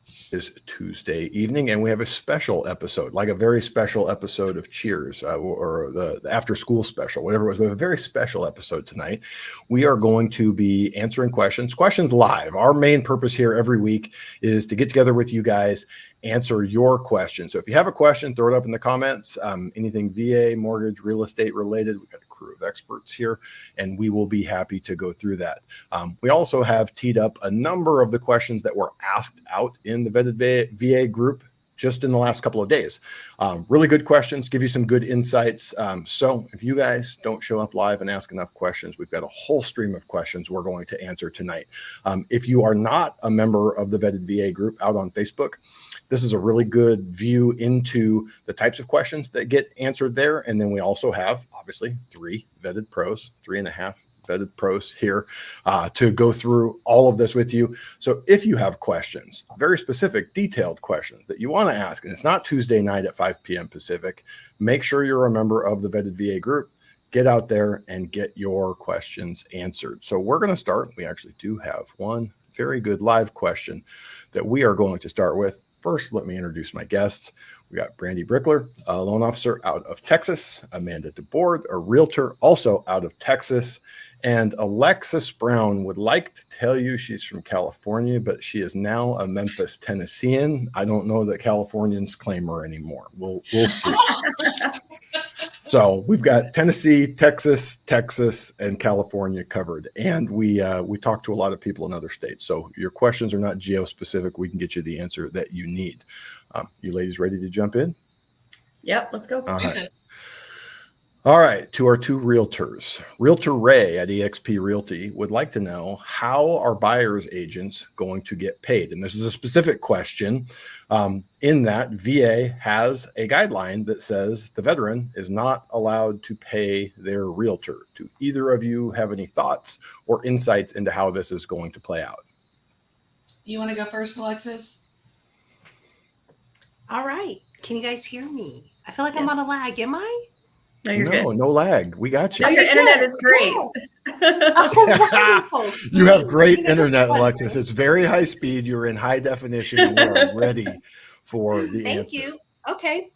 is Tuesday evening, and we have a special episode, like a very special episode of Cheers or the after school special, whatever it was. We have a very special episode tonight. We are going to be answering questions live. Our main purpose here every week is to get together with you guys, answer your questions. So if you have a question, throw it up in the comments. Anything VA, mortgage, real estate related, we've got a crew of experts here, and we will be happy to go through that. We also have teed up a number of the questions that were asked out in the vetted VA group just in the last couple of days. Really good questions, give you some good insights. So if you guys don't show up live and ask enough questions, we've got a whole stream of questions we're going to answer tonight. If you are not a member of the vetted VA group out on Facebook, this is a really good view into the types of questions that get answered there. And then we also have, obviously, 3 vetted pros, 3.5 vetted pros here to go through all of this with you. So if you have questions, very specific, detailed questions that you want to ask, and it's not Tuesday night at 5 p.m. Pacific, make sure you're a member of the vetted VA group. Get out there and get your questions answered. So we're going to start. We actually do have one very good live question that we are going to start with. First, let me introduce my guests. We got Brandy Brickler, a loan officer out of Texas, Amanda DeBoard, a realtor also out of Texas, and Alexis Brown would like to tell you she's from California, but she is now a Memphis Tennessean. I don't know that Californians claim her anymore. We'll see. So we've got Tennessee, Texas, and California covered. And we talk to a lot of people in other states. So your questions are not geo-specific. We can get you the answer that you need. You ladies ready to jump in? Yep, let's go. All right, to our 2 realtors. Realtor Ray at eXp Realty would like to know, how are buyer's agents going to get paid? And this is a specific question in that VA has a guideline that says the veteran is not allowed to pay their realtor. Do either of you have any thoughts or insights into how this is going to play out? You want to go first, Alexis? All right. Can you guys hear me? I feel like I'm on a lag. Am I? No, you're good. No lag. We got you. No, your internet is great. Oh, wonderful. You have great internet, Alexis. It's very high speed. You're in high definition. And you are ready for the answer. Thank you. Okay.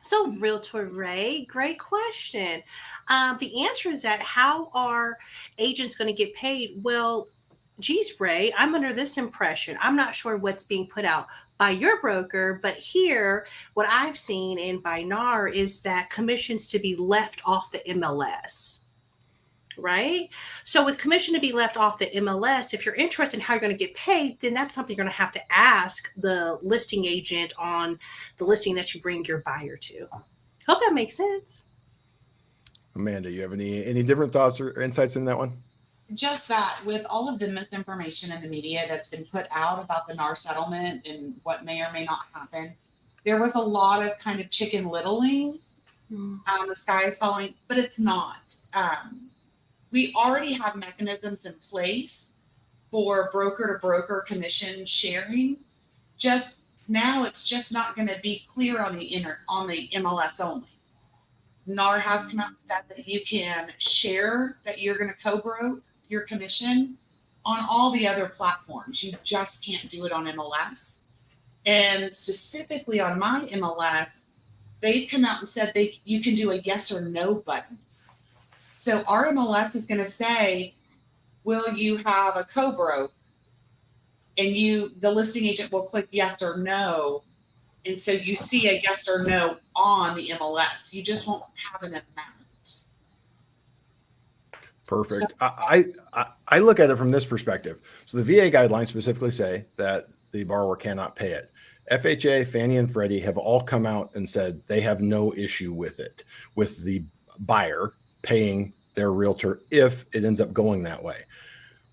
So, Realtor Ray, great question. The answer is that how are agents going to get paid? Well, geez, Ray, I'm under this impression. I'm not sure what's being put out by your broker, but here, what I've seen in by NAR is that commissions to be left off the MLS, right? So with commission to be left off the MLS, if you're interested in how you're going to get paid, then that's something you're going to have to ask the listing agent on the listing that you bring your buyer to. Hope that makes sense. Amanda, you have any different thoughts or insights in that one? Just that, with all of the misinformation in the media that's been put out about the NAR settlement and what may or may not happen, there was a lot of kind of chicken littling. The sky is falling, but it's not. We already have mechanisms in place for broker-to-broker commission sharing. Just now, it's just not going to be clear on the MLS only. NAR has come out and said that you can share, that you're going to co-broke your commission on all the other platforms. You just can't do it on MLS. And specifically on my MLS, they've come out and said you can do a yes or no button. So our MLS is going to say, will you have a co-broke? And the listing agent will click yes or no. And so you see a yes or no on the MLS. You just won't have an amount. Perfect. I look at it from this perspective. So the VA guidelines specifically say that the borrower cannot pay it. FHA, Fannie, and Freddie have all come out and said they have no issue with it, with the buyer paying their realtor if it ends up going that way.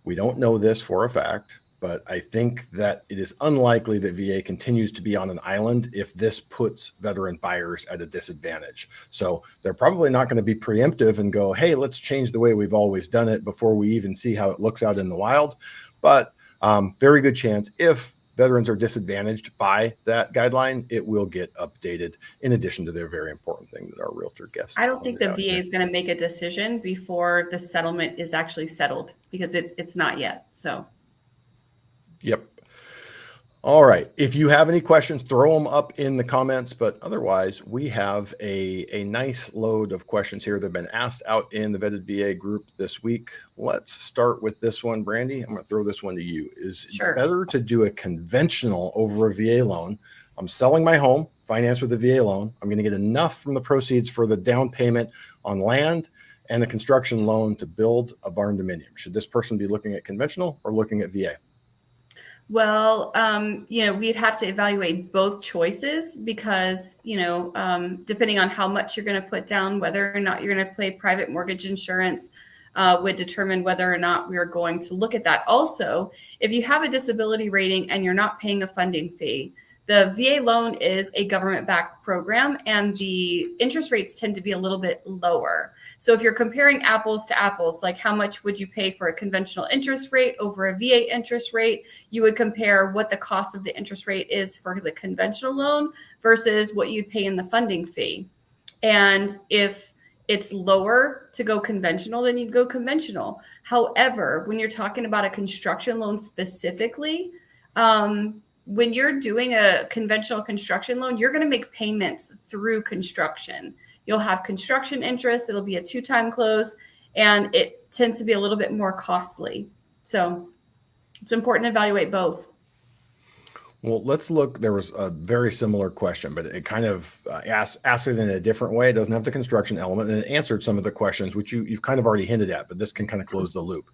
We don't know this for a fact, but I think that it is unlikely that VA continues to be on an island if this puts veteran buyers at a disadvantage. So they're probably not going to be preemptive and go, hey, let's change the way we've always done it before we even see how it looks out in the wild. But very good chance if veterans are disadvantaged by that guideline, it will get updated in addition to their very important thing that our realtor guests. I don't think the VA is going to make a decision before the settlement is actually settled because it's not yet. So. Yep. All right. If you have any questions, throw them up in the comments. But otherwise, we have a nice load of questions here that have been asked out in the Vetted VA group this week. Let's start with this one, Brandy. I'm going to throw this one to you. Is it better to do a conventional over a VA loan? I'm selling my home, financed with a VA loan. I'm going to get enough from the proceeds for the down payment on land and a construction loan to build a barn dominium. Should this person be looking at conventional or looking at VA? Well, we'd have to evaluate both choices because, depending on how much you're going to put down, whether or not you're going to pay private mortgage insurance would determine whether or not we are going to look at that. Also, if you have a disability rating and you're not paying a funding fee, the VA loan is a government-backed program and the interest rates tend to be a little bit lower. So if you're comparing apples to apples, like how much would you pay for a conventional interest rate over a VA interest rate, you would compare what the cost of the interest rate is for the conventional loan versus what you'd pay in the funding fee. And if it's lower to go conventional, then you'd go conventional. However, when you're talking about a construction loan specifically, when you're doing a conventional construction loan, you're going to make payments through construction. You'll have construction interest. It'll be a 2-time close, and it tends to be a little bit more costly. So it's important to evaluate both. Well, let's look. There was a very similar question, but it kind of asked it in a different way. It doesn't have the construction element, and it answered some of the questions, which you've kind of already hinted at, but this can kind of close the loop.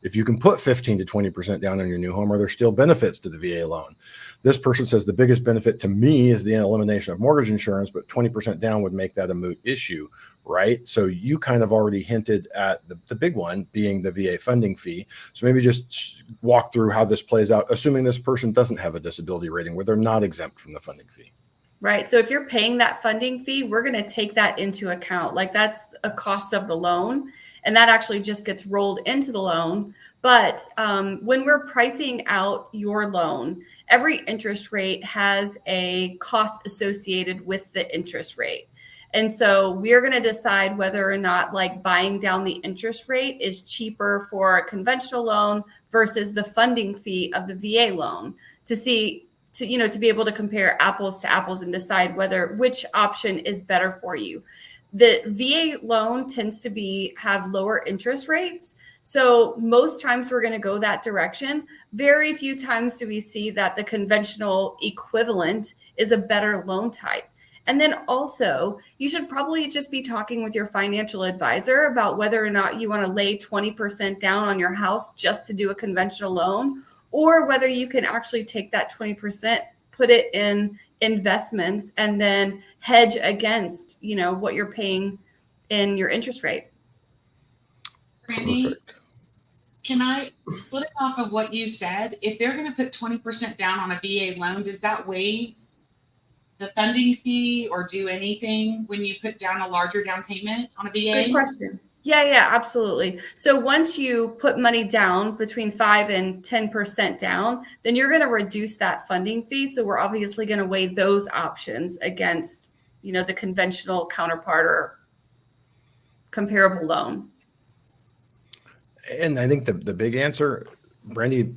If you can put 15 to 20% down on your new home, are there still benefits to the VA loan? This person says the biggest benefit to me is the elimination of mortgage insurance, but 20% down would make that a moot issue, right? So you kind of already hinted at the big one being the VA funding fee. So maybe just walk through how this plays out, assuming this person doesn't have a disability rating where they're not exempt from the funding fee. Right. So if you're paying that funding fee, we're going to take that into account. Like that's a cost of the loan. And that actually just gets rolled into the loan. But when we're pricing out your loan, every interest rate has a cost associated with the interest rate. And so we're going to decide whether or not like buying down the interest rate is cheaper for a conventional loan versus the funding fee of the VA loan to be able to compare apples to apples and decide which option is better for you. The VA loan tends to have lower interest rates. So most times we're going to go that direction. Very few times do we see that the conventional equivalent is a better loan type. And then also, you should probably just be talking with your financial advisor about whether or not you want to lay 20% down on your house just to do a conventional loan, or whether you can actually take that 20%, put it in investments, and then hedge against, what you're paying in your interest rate. Brandy, Perfect. Can I split it off of what you said? If they're going to put 20% down on a VA loan, does that waive the funding fee or do anything when you put down a larger down payment on a VA? Good question. Yeah, absolutely. So once you put money down between 5 and 10% down, then you're going to reduce that funding fee. So we're obviously going to weigh those options against, the conventional counterpart or comparable loan. And I think the big answer, Brandy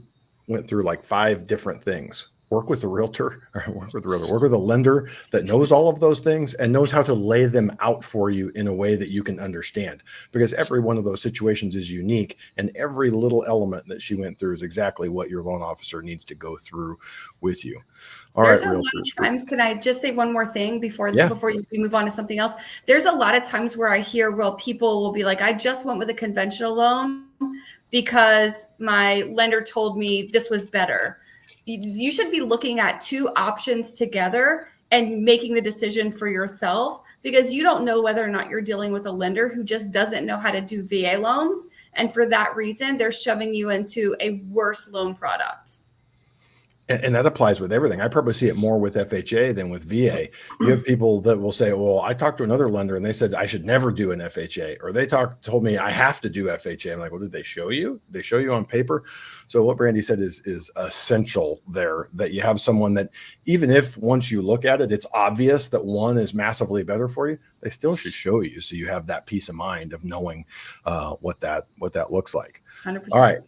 went through like 5 different things. Work with a realtor, work with a lender that knows all of those things and knows how to lay them out for you in a way that you can understand, because every one of those situations is unique, and every little element that she went through is exactly what your loan officer needs to go through with you. All right, a lot of times, can I just say one more thing before we move on to something else? There's a lot of times where I hear, people will be like, I just went with a conventional loan because my lender told me this was better. You should be looking at 2 options together and making the decision for yourself, because you don't know whether or not you're dealing with a lender who just doesn't know how to do VA loans. And for that reason, they're shoving you into a worse loan product. And that applies with everything. I probably see it more with FHA than with VA. You have people that will say, well, I talked to another lender and they said I should never do an FHA, or they told me I have to do FHA. I'm like, well, did they show you? They show you on paper? So what Brandy said is essential there, that you have someone that, even if once you look at it, it's obvious that one is massively better for you, they still should show you, so you have that peace of mind of knowing what that looks like. 100%. All right.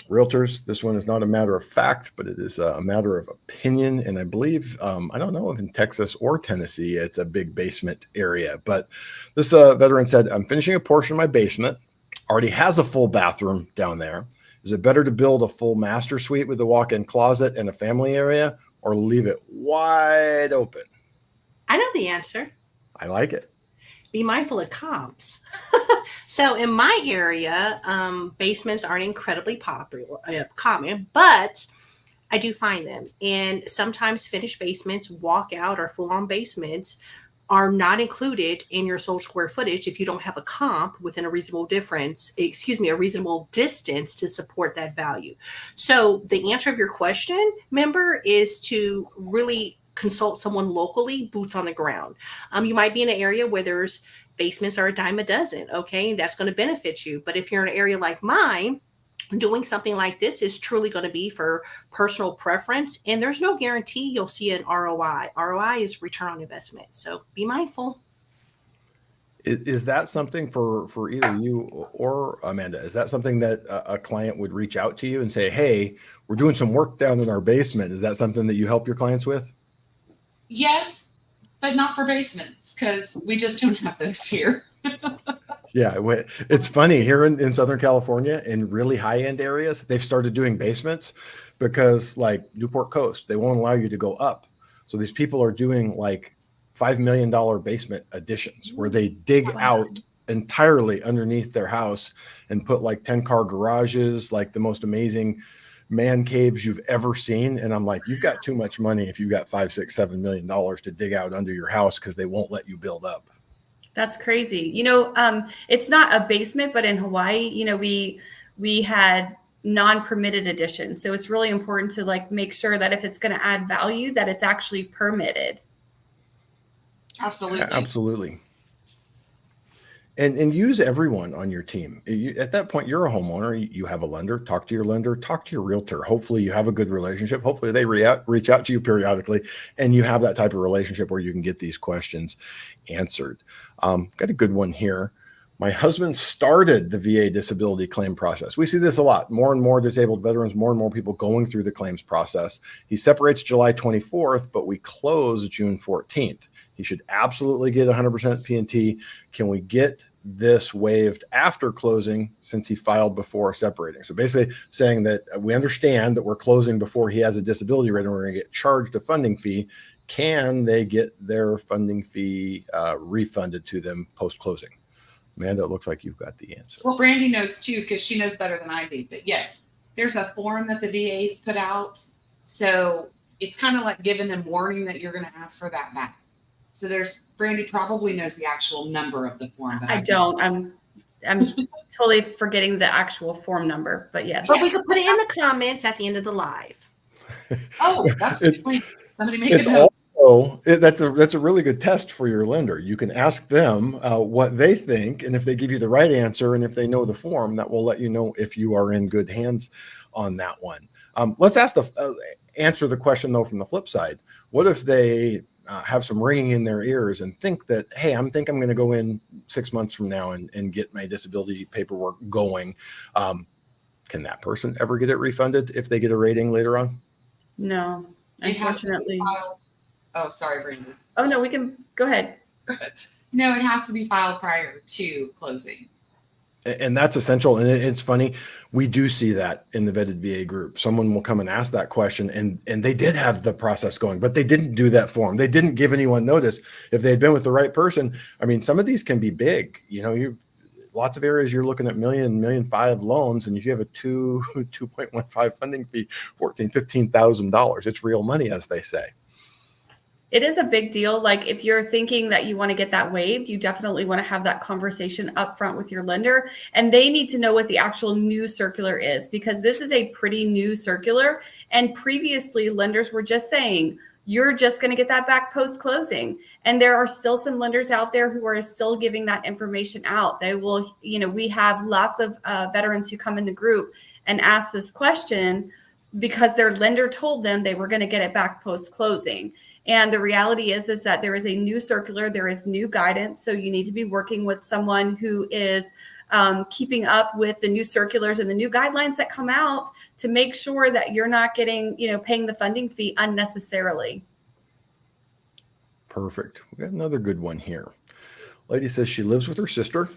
Realtors, this one is not a matter of fact, but it is a matter of opinion. And I believe, I don't know if in Texas or Tennessee, it's a big basement area. But this veteran said, I'm finishing a portion of my basement, already has a full bathroom down there. Is it better to build a full master suite with a walk-in closet and a family area, or leave it wide open? I know the answer. I like it. Be mindful of comps. So in my area, basements aren't incredibly common, but I do find them. And sometimes finished basements, walkout or full-on basements are not included in your sold square footage if you don't have a comp within a reasonable a reasonable distance to support that value. So the answer of your question, member, is to really consult someone locally, boots on the ground. You might be in an area where there's basements are a dime a dozen. Okay. That's going to benefit you. But if you're in an area like mine, doing something like this is truly going to be for personal preference. And there's no guarantee you'll see an ROI. ROI is return on investment. So be mindful. Is that something for either you or Amanda? Is that something that a client would reach out to you and say, hey, we're doing some work down in our basement? Is that something that you help your clients with? Yes, but not for basements because we just don't have those here. Yeah, it's funny here in Southern California, in really high-end areas, they've started doing basements because, like Newport Coast, they won't allow you to go up. So these people are doing like $5 million basement additions where they dig out entirely underneath their house and put like 10-car garages, like the most amazing man caves you've ever seen. And I'm like, you've got too much money if you've got $5, $6, $7 million to dig out under your house because they won't let you build up. That's crazy. It's not a basement, but in Hawaii, we had non-permitted additions. So it's really important to like make sure that if it's going to add value, that it's actually permitted. Absolutely. Absolutely. And use everyone on your team. At that point, you're a homeowner. You have a lender. Talk to your lender. Talk to your realtor. Hopefully, you have a good relationship. Hopefully, they reach out to you periodically, and you have that type of relationship where you can get these questions answered. Got a good one here. My husband started the VA disability claim process. We see this a lot. More and more disabled veterans, more and more people going through the claims process. He separates July 24th, but we close June 14th. He should absolutely get 100% P&T. Can we get this waived after closing since he filed before separating? So basically saying that we understand that we're closing before he has a disability rate and we're going to get charged a funding fee. Can they get their funding fee refunded to them post-closing? Amanda, it looks like you've got the answer. Well, Brandy knows too, because she knows better than I do. But yes, there's a form that the VA's put out. So it's kind of like giving them warning that you're going to ask for that back. So Brandy probably knows the actual number of the form. I don't. I'm totally forgetting the actual form number, but yes. But we could put it in the comments at the end of the live. Oh, that's sweet. Somebody make it up. That's a really good test for your lender. You can ask them what they think, and if they give you the right answer, and if they know the form, that will let you know if you are in good hands on that one. Let's answer the question though from the flip side. What if they have some ringing in their ears and think that, hey, I'm going to go in 6 months from now and get my disability paperwork going? Can that person ever get it refunded if they get a rating later on? No, unfortunately. Oh, sorry, Brandy. Oh, no, we can go ahead. No, it has to be filed prior to closing. And that's essential. And it's funny. We do see that in the vetted VA group. Someone will come and ask that question and they did have the process going, but they didn't do that form. They didn't give anyone notice. If they had been with the right person, I mean, some of these can be big, lots of areas you're looking at $1.5 million loans. And if you have a 2.15 funding fee, $14,000, $15,000, it's real money, as they say. It is a big deal. Like if you're thinking that you want to get that waived, you definitely want to have that conversation up front with your lender, and they need to know what the actual new circular is, because this is a pretty new circular. And previously lenders were just saying, you're just going to get that back post-closing. And there are still some lenders out there who are still giving that information out. They will, we have lots of veterans who come in the group and ask this question because their lender told them they were going to get it back post-closing. And the reality is that there is a new circular, there is new guidance. So you need to be working with someone who is keeping up with the new circulars and the new guidelines that come out to make sure that you're not getting, paying the funding fee unnecessarily. Perfect. We got another good one here. Lady says she lives with her sister.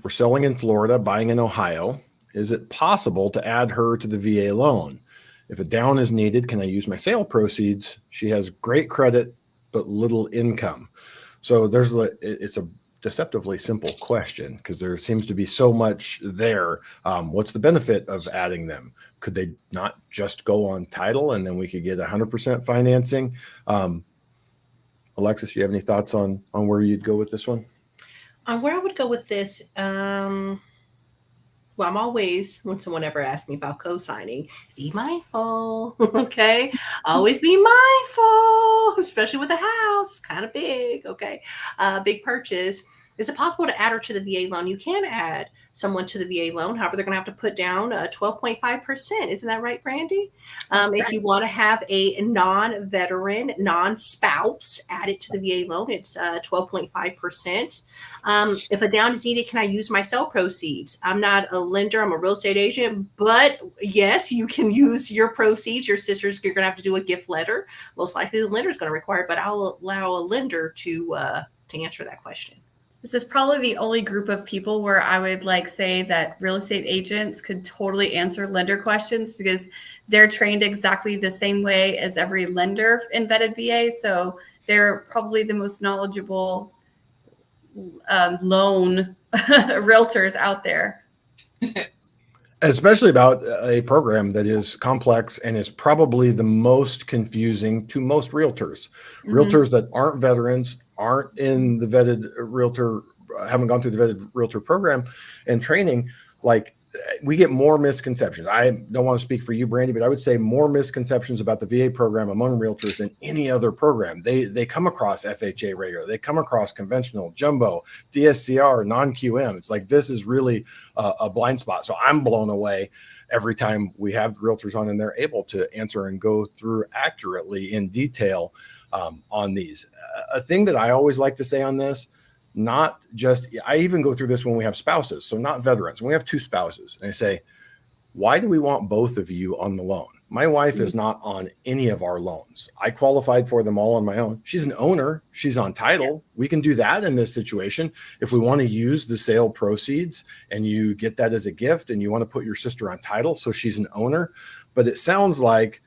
We're selling in Florida, buying in Ohio. Is it possible to add her to the VA loan? If a down is needed, can I use my sale proceeds? She has great credit, but little income. So it's a deceptively simple question because there seems to be so much there. What's the benefit of adding them? Could they not just go on title and then we could get 100% financing? Alexis, you have any thoughts on where you'd go with this one? Where I would go with this, well, I'm always, when someone ever asks me about co-signing, be mindful, okay? Always be mindful, especially with a house, kind of big, okay? Big purchase. Is it possible to add her to the VA loan? You can add someone to the VA loan. However, they're going to have to put down 12.5%. Isn't that right, Brandy? If you want to have a non-veteran, non-spouse added to the VA loan, it's 12.5%. If a down is needed, can I use my sale proceeds? I'm not a lender. I'm a real estate agent. But yes, you can use your proceeds. Your sister's, you're going to have to do a gift letter. Most likely the lender's going to require it, but I'll allow a lender to answer that question. This is probably the only group of people where I would say that real estate agents could totally answer lender questions because they're trained exactly the same way as every lender in vetted VA. So they're probably the most knowledgeable loan realtors out there. Especially about a program that is complex and is probably the most confusing to most realtors. Mm-hmm. Realtors that aren't veterans, aren't in the vetted realtor, haven't gone through the vetted realtor program and training, we get more misconceptions. I don't want to speak for you, Brandy, but I would say more misconceptions about the VA program among realtors than any other program. They come across FHA regular, they come across conventional, jumbo, DSCR, non-QM. It's this is really a blind spot. So I'm blown away every time we have realtors on and they're able to answer and go through accurately in detail on these. A thing that I always like to say on this, I even go through this when we have spouses, so not veterans. When we have two spouses, and I say, why do we want both of you on the loan? My wife is not on any of our loans. I qualified for them all on my own. She's an owner. She's on title. We can do that in this situation. If we want to use the sale proceeds and you get that as a gift and you want to put your sister on title, so she's an owner, but it sounds like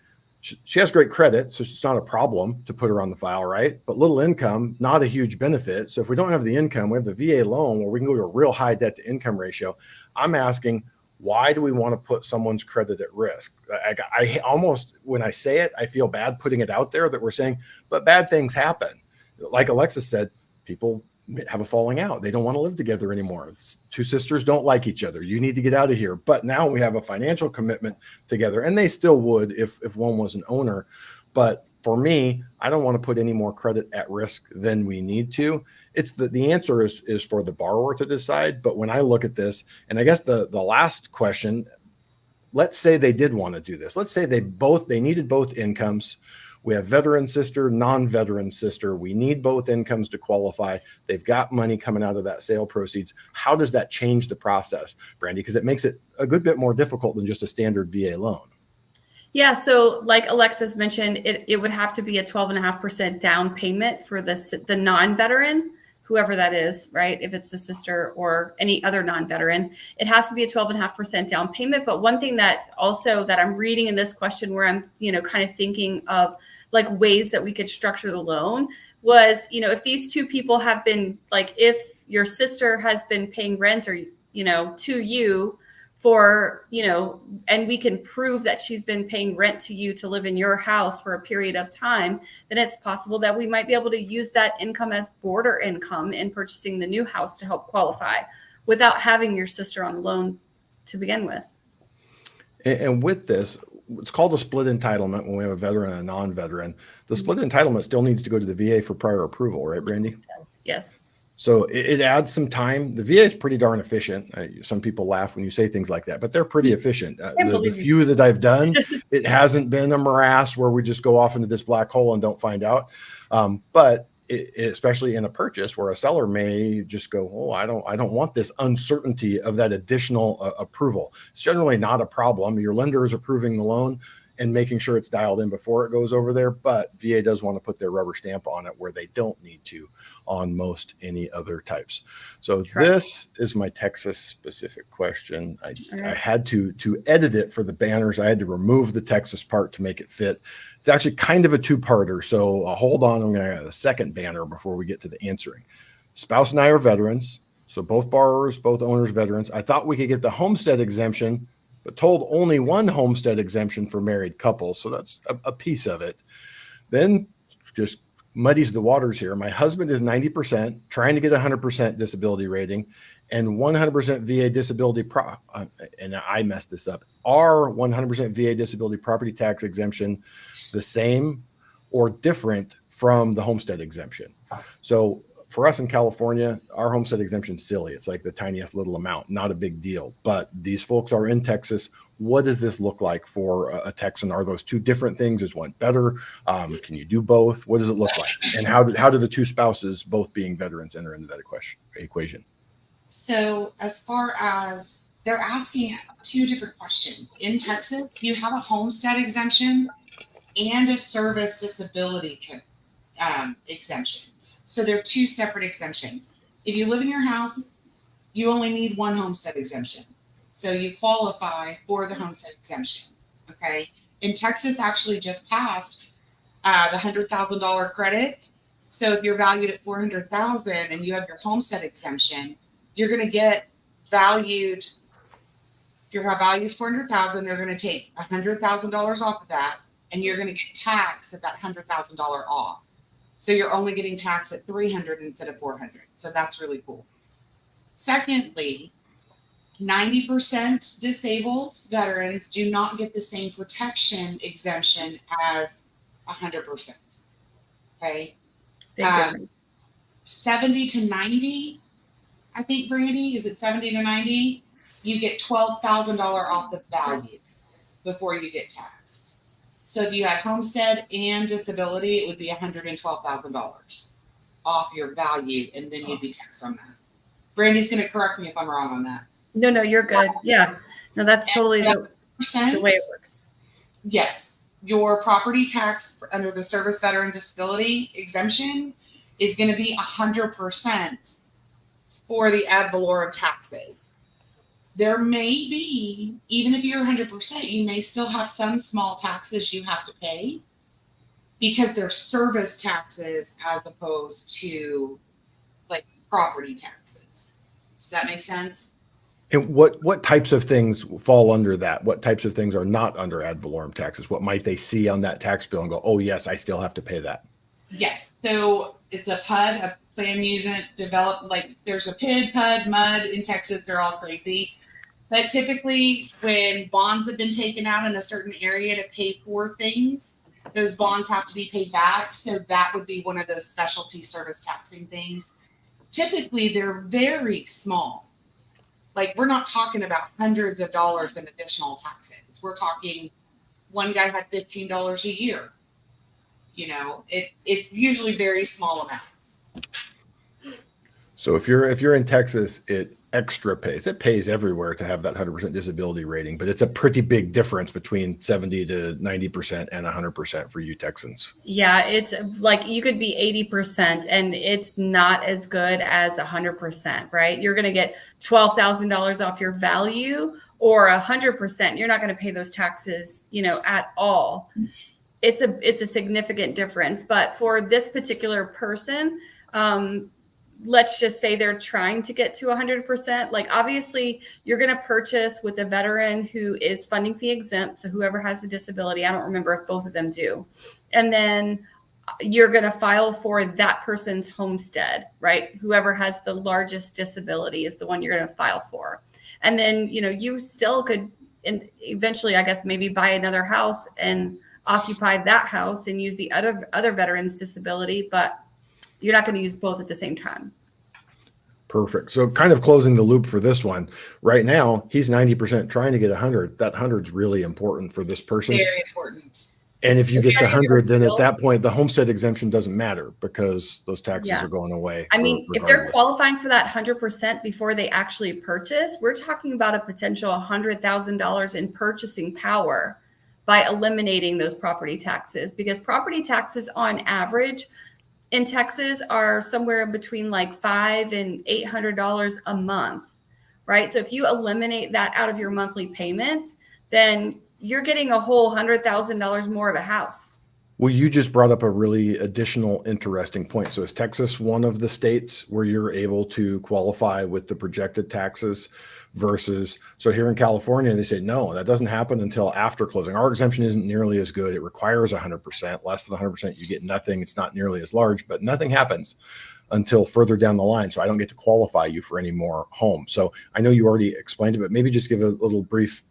she has great credit, so it's not a problem to put her on the file, right? But little income, not a huge benefit. So if we don't have the income, we have the VA loan where we can go to a real high debt to income ratio. I'm asking, why do we want to put someone's credit at risk? I almost, when I say it, I feel bad putting it out there that we're saying, but bad things happen. Like Alexis said, people have a falling out. They don't want to live together anymore. Two sisters don't like each other. You need to get out of here. But now we have a financial commitment together, and they still would if one was an owner. But for me, I don't want to put any more credit at risk than we need to. It's the answer is for the borrower to decide. But when I look at this, and I guess the last question, let's say they did want to do this. Let's say they needed both incomes. We have veteran sister, non-veteran sister. We need both incomes to qualify. They've got money coming out of that sale proceeds. How does that change the process, Brandy? Because it makes it a good bit more difficult than just a standard VA loan. Yeah. So like Alexis mentioned, it would have to be a 12.5% down payment for the non-veteran, whoever that is, right? If it's the sister or any other non-veteran, it has to be a 12.5% down payment. But one thing that I'm reading in this question where I'm, kind of thinking of ways that we could structure the loan was, if these two people have been if your sister has been paying rent or, to you for, and we can prove that she's been paying rent to you to live in your house for a period of time, then it's possible that we might be able to use that income as border income in purchasing the new house to help qualify without having your sister on the loan to begin with. And with this, it's called a split entitlement when we have a veteran and a non-veteran. The split entitlement still needs to go to the VA for prior approval, right, Brandy? Yes. So it adds some time. The VA is pretty darn efficient. Some people laugh when you say things like that, but they're pretty efficient. The few that I've done, it hasn't been a morass where we just go off into this black hole and don't find out. But especially in a purchase where a seller may just go, oh, I don't want this uncertainty of that additional approval. It's generally not a problem. Your lender is approving the loan and making sure it's dialed in before it goes over there, but VA does want to put their rubber stamp on it where they don't need to on most any other types. So this is my Texas specific question. I had to edit it for the banners. I had to remove the Texas part to make it fit. It's actually kind of a two-parter, so hold on. I'm going to add a second banner before we get to the answering. Spouse and I are veterans, so both borrowers, both owners, veterans. I thought we could get the homestead exemption, but told only one homestead exemption for married couples. So that's a piece of it. Then just muddies the waters here. My husband is 90%, trying to get 100% disability rating and 100% VA disability. And I messed this up. Are 100% VA disability property tax exemption the same or different from the homestead exemption? So for us in California, our homestead exemption is silly. It's like the tiniest little amount, not a big deal. But these folks are in Texas. What does this look like for a Texan? Are those two different things? Is one better? Can you do both? What does it look like? And how do the two spouses, both being veterans, enter into that equation? So as far as they're asking two different questions. In Texas, you have a homestead exemption and a service disability exemption. So they're two separate exemptions. If you live in your house, you only need one homestead exemption. So you qualify for the homestead exemption. Okay. And Texas actually just passed the $100,000 credit. So if you're valued at $400,000 and you have your homestead exemption, you're going to get valued. If your value is $400,000, they're going to take $100,000 off of that, and you're going to get taxed at that $100,000 off. So you're only getting taxed at $300 instead of $400. So that's really cool. Secondly, 90% disabled veterans do not get the same protection exemption as 100%. Okay. 70 to 90, I think, Brandy, is it 70 to 90? You get $12,000 off the value before you get taxed. So if you had homestead and disability, it would be $112,000 off your value, and then you'd be taxed on that. Brandy's going to correct me if I'm wrong on that. No, you're good. Yeah. No, that's totally the way it works. Yes. Your property tax under the service veteran disability exemption is going to be 100% for the ad valorem taxes. There may be, even if you're 100%, you may still have some small taxes you have to pay because they're service taxes as opposed to like property taxes. Does that make sense? And what types of things fall under that? What types of things are not under ad valorem taxes? What might they see on that tax bill and go, oh, yes, I still have to pay that? Yes. So it's a PUD, a plan unit developed, like there's a PID, PUD, MUD in Texas. They're all crazy. But typically when bonds have been taken out in a certain area to pay for things, those bonds have to be paid back. So that would be one of those specialty service taxing things. Typically, they're very small. Like, we're not talking about hundreds of dollars in additional taxes. We're talking, one guy had $15 a year. You know, it's usually very small amounts. So if you're in Texas, it extra pays. It pays everywhere to have that 100% disability rating, but it's a pretty big difference between 70 to 90% and 100% for you Texans. Yeah, it's like you could be 80% and it's not as good as 100%, right? You're going to get $12,000 off your value, or 100%. You're not going to pay those taxes, at all. It's a significant difference. But for this particular person, let's just say they're trying to get to 100%. Like, obviously you're going to purchase with a veteran who is funding fee exempt. So whoever has a disability, I don't remember if both of them do. And then you're going to file for that person's homestead, right? Whoever has the largest disability is the one you're going to file for. And then, you still could eventually, I guess, maybe buy another house and occupy that house and use the other veteran's disability, but you're not going to use both at the same time. Perfect. So kind of closing the loop for this one right now, he's 90% trying to get 100. That 100 is really important for this person. Very important. And if you get to Very 100, then at real. that point, the homestead exemption doesn't matter because those taxes Yeah. are going away. I mean, if they're regardless. qualifying for that 100% before they actually purchase, we're talking about a potential $100,000 in purchasing power by eliminating those property taxes, because property taxes on average in Texas are somewhere between like $500 and $800 a month, right? So if you eliminate that out of your monthly payment, then you're getting a whole $100,000 more of a house. Well, you just brought up a really additional interesting point. So is Texas one of the states where you're able to qualify with the projected taxes versus, so here in California, they say, no, that doesn't happen until after closing. Our exemption isn't nearly as good. It requires 100%, less than 100%, you get nothing. It's not nearly as large, but nothing happens until further down the line. So I don't get to qualify you for any more homes. So I know you already explained it, but maybe just give a little brief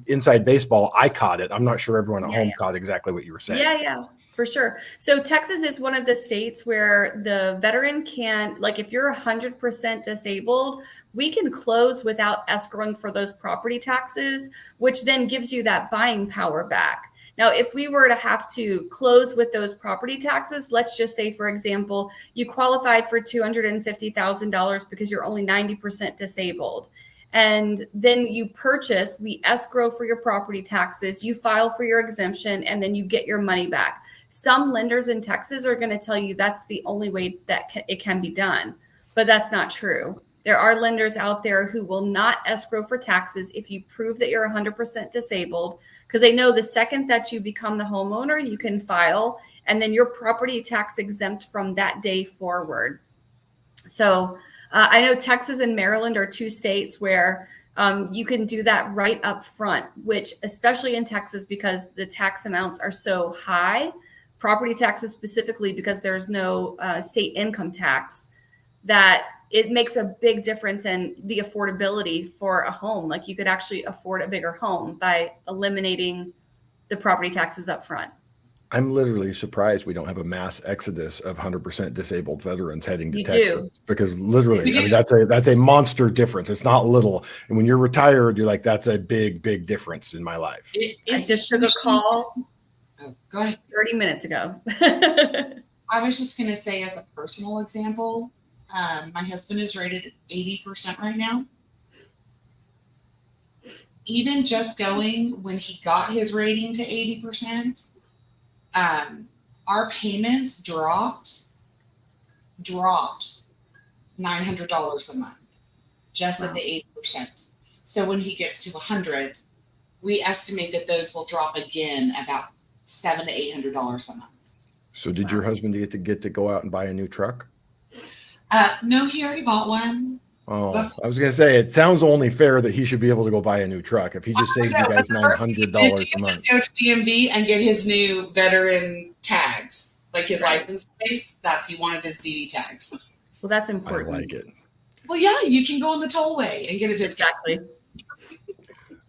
inside baseball. I caught it. I'm not sure everyone at home caught exactly what you were saying. Yeah, for sure. So Texas is one of the states where the veteran can, like, if you're 100% disabled, we can close without escrowing for those property taxes, which then gives you that buying power back. Now, if we were to have to close with those property taxes, let's just say, for example, you qualified for $250,000 because you're only 90% disabled. And then you purchase, we escrow for your property taxes, you file for your exemption, and then you get your money back. Some lenders in Texas are going to tell you that's the only way that it can be done, but that's not true. There are lenders out there who will not escrow for taxes if you prove that you're 100% disabled, because they know the second that you become the homeowner, you can file, and then you're property tax exempt from that day forward. So I know Texas and Maryland are two states where you can do that right up front, which especially in Texas, because the tax amounts are so high, property taxes specifically, because there's no state income tax, that it makes a big difference in the affordability for a home. Like, you could actually afford a bigger home by eliminating the property taxes up front. I'm literally surprised we don't have a mass exodus of 100% disabled veterans heading to You Texas, do. because literally, I mean, that's a monster difference. It's not little. And when you're retired, you're like, that's a big, big difference in my life. I just took a call. Oh, go ahead. 30 minutes ago. I was just going to say, as a personal example, my husband is rated at 80% right now. Even just going when he got his rating to 80%, our payments dropped $900 a month, just at the 80%. So when he gets to 100, we estimate that those will drop again about $700 to $800 a month. So did your husband get to go out and buy a new truck? No, he already bought one. Oh, I was going to say, it sounds only fair that he should be able to go buy a new truck if he just saved you guys $900 a month. Go to DMV and get his new veteran tags, like his license plates. He wanted his DD tags. Well, that's important. I like it. Well, yeah, you can go on the tollway and get a discount. Exactly.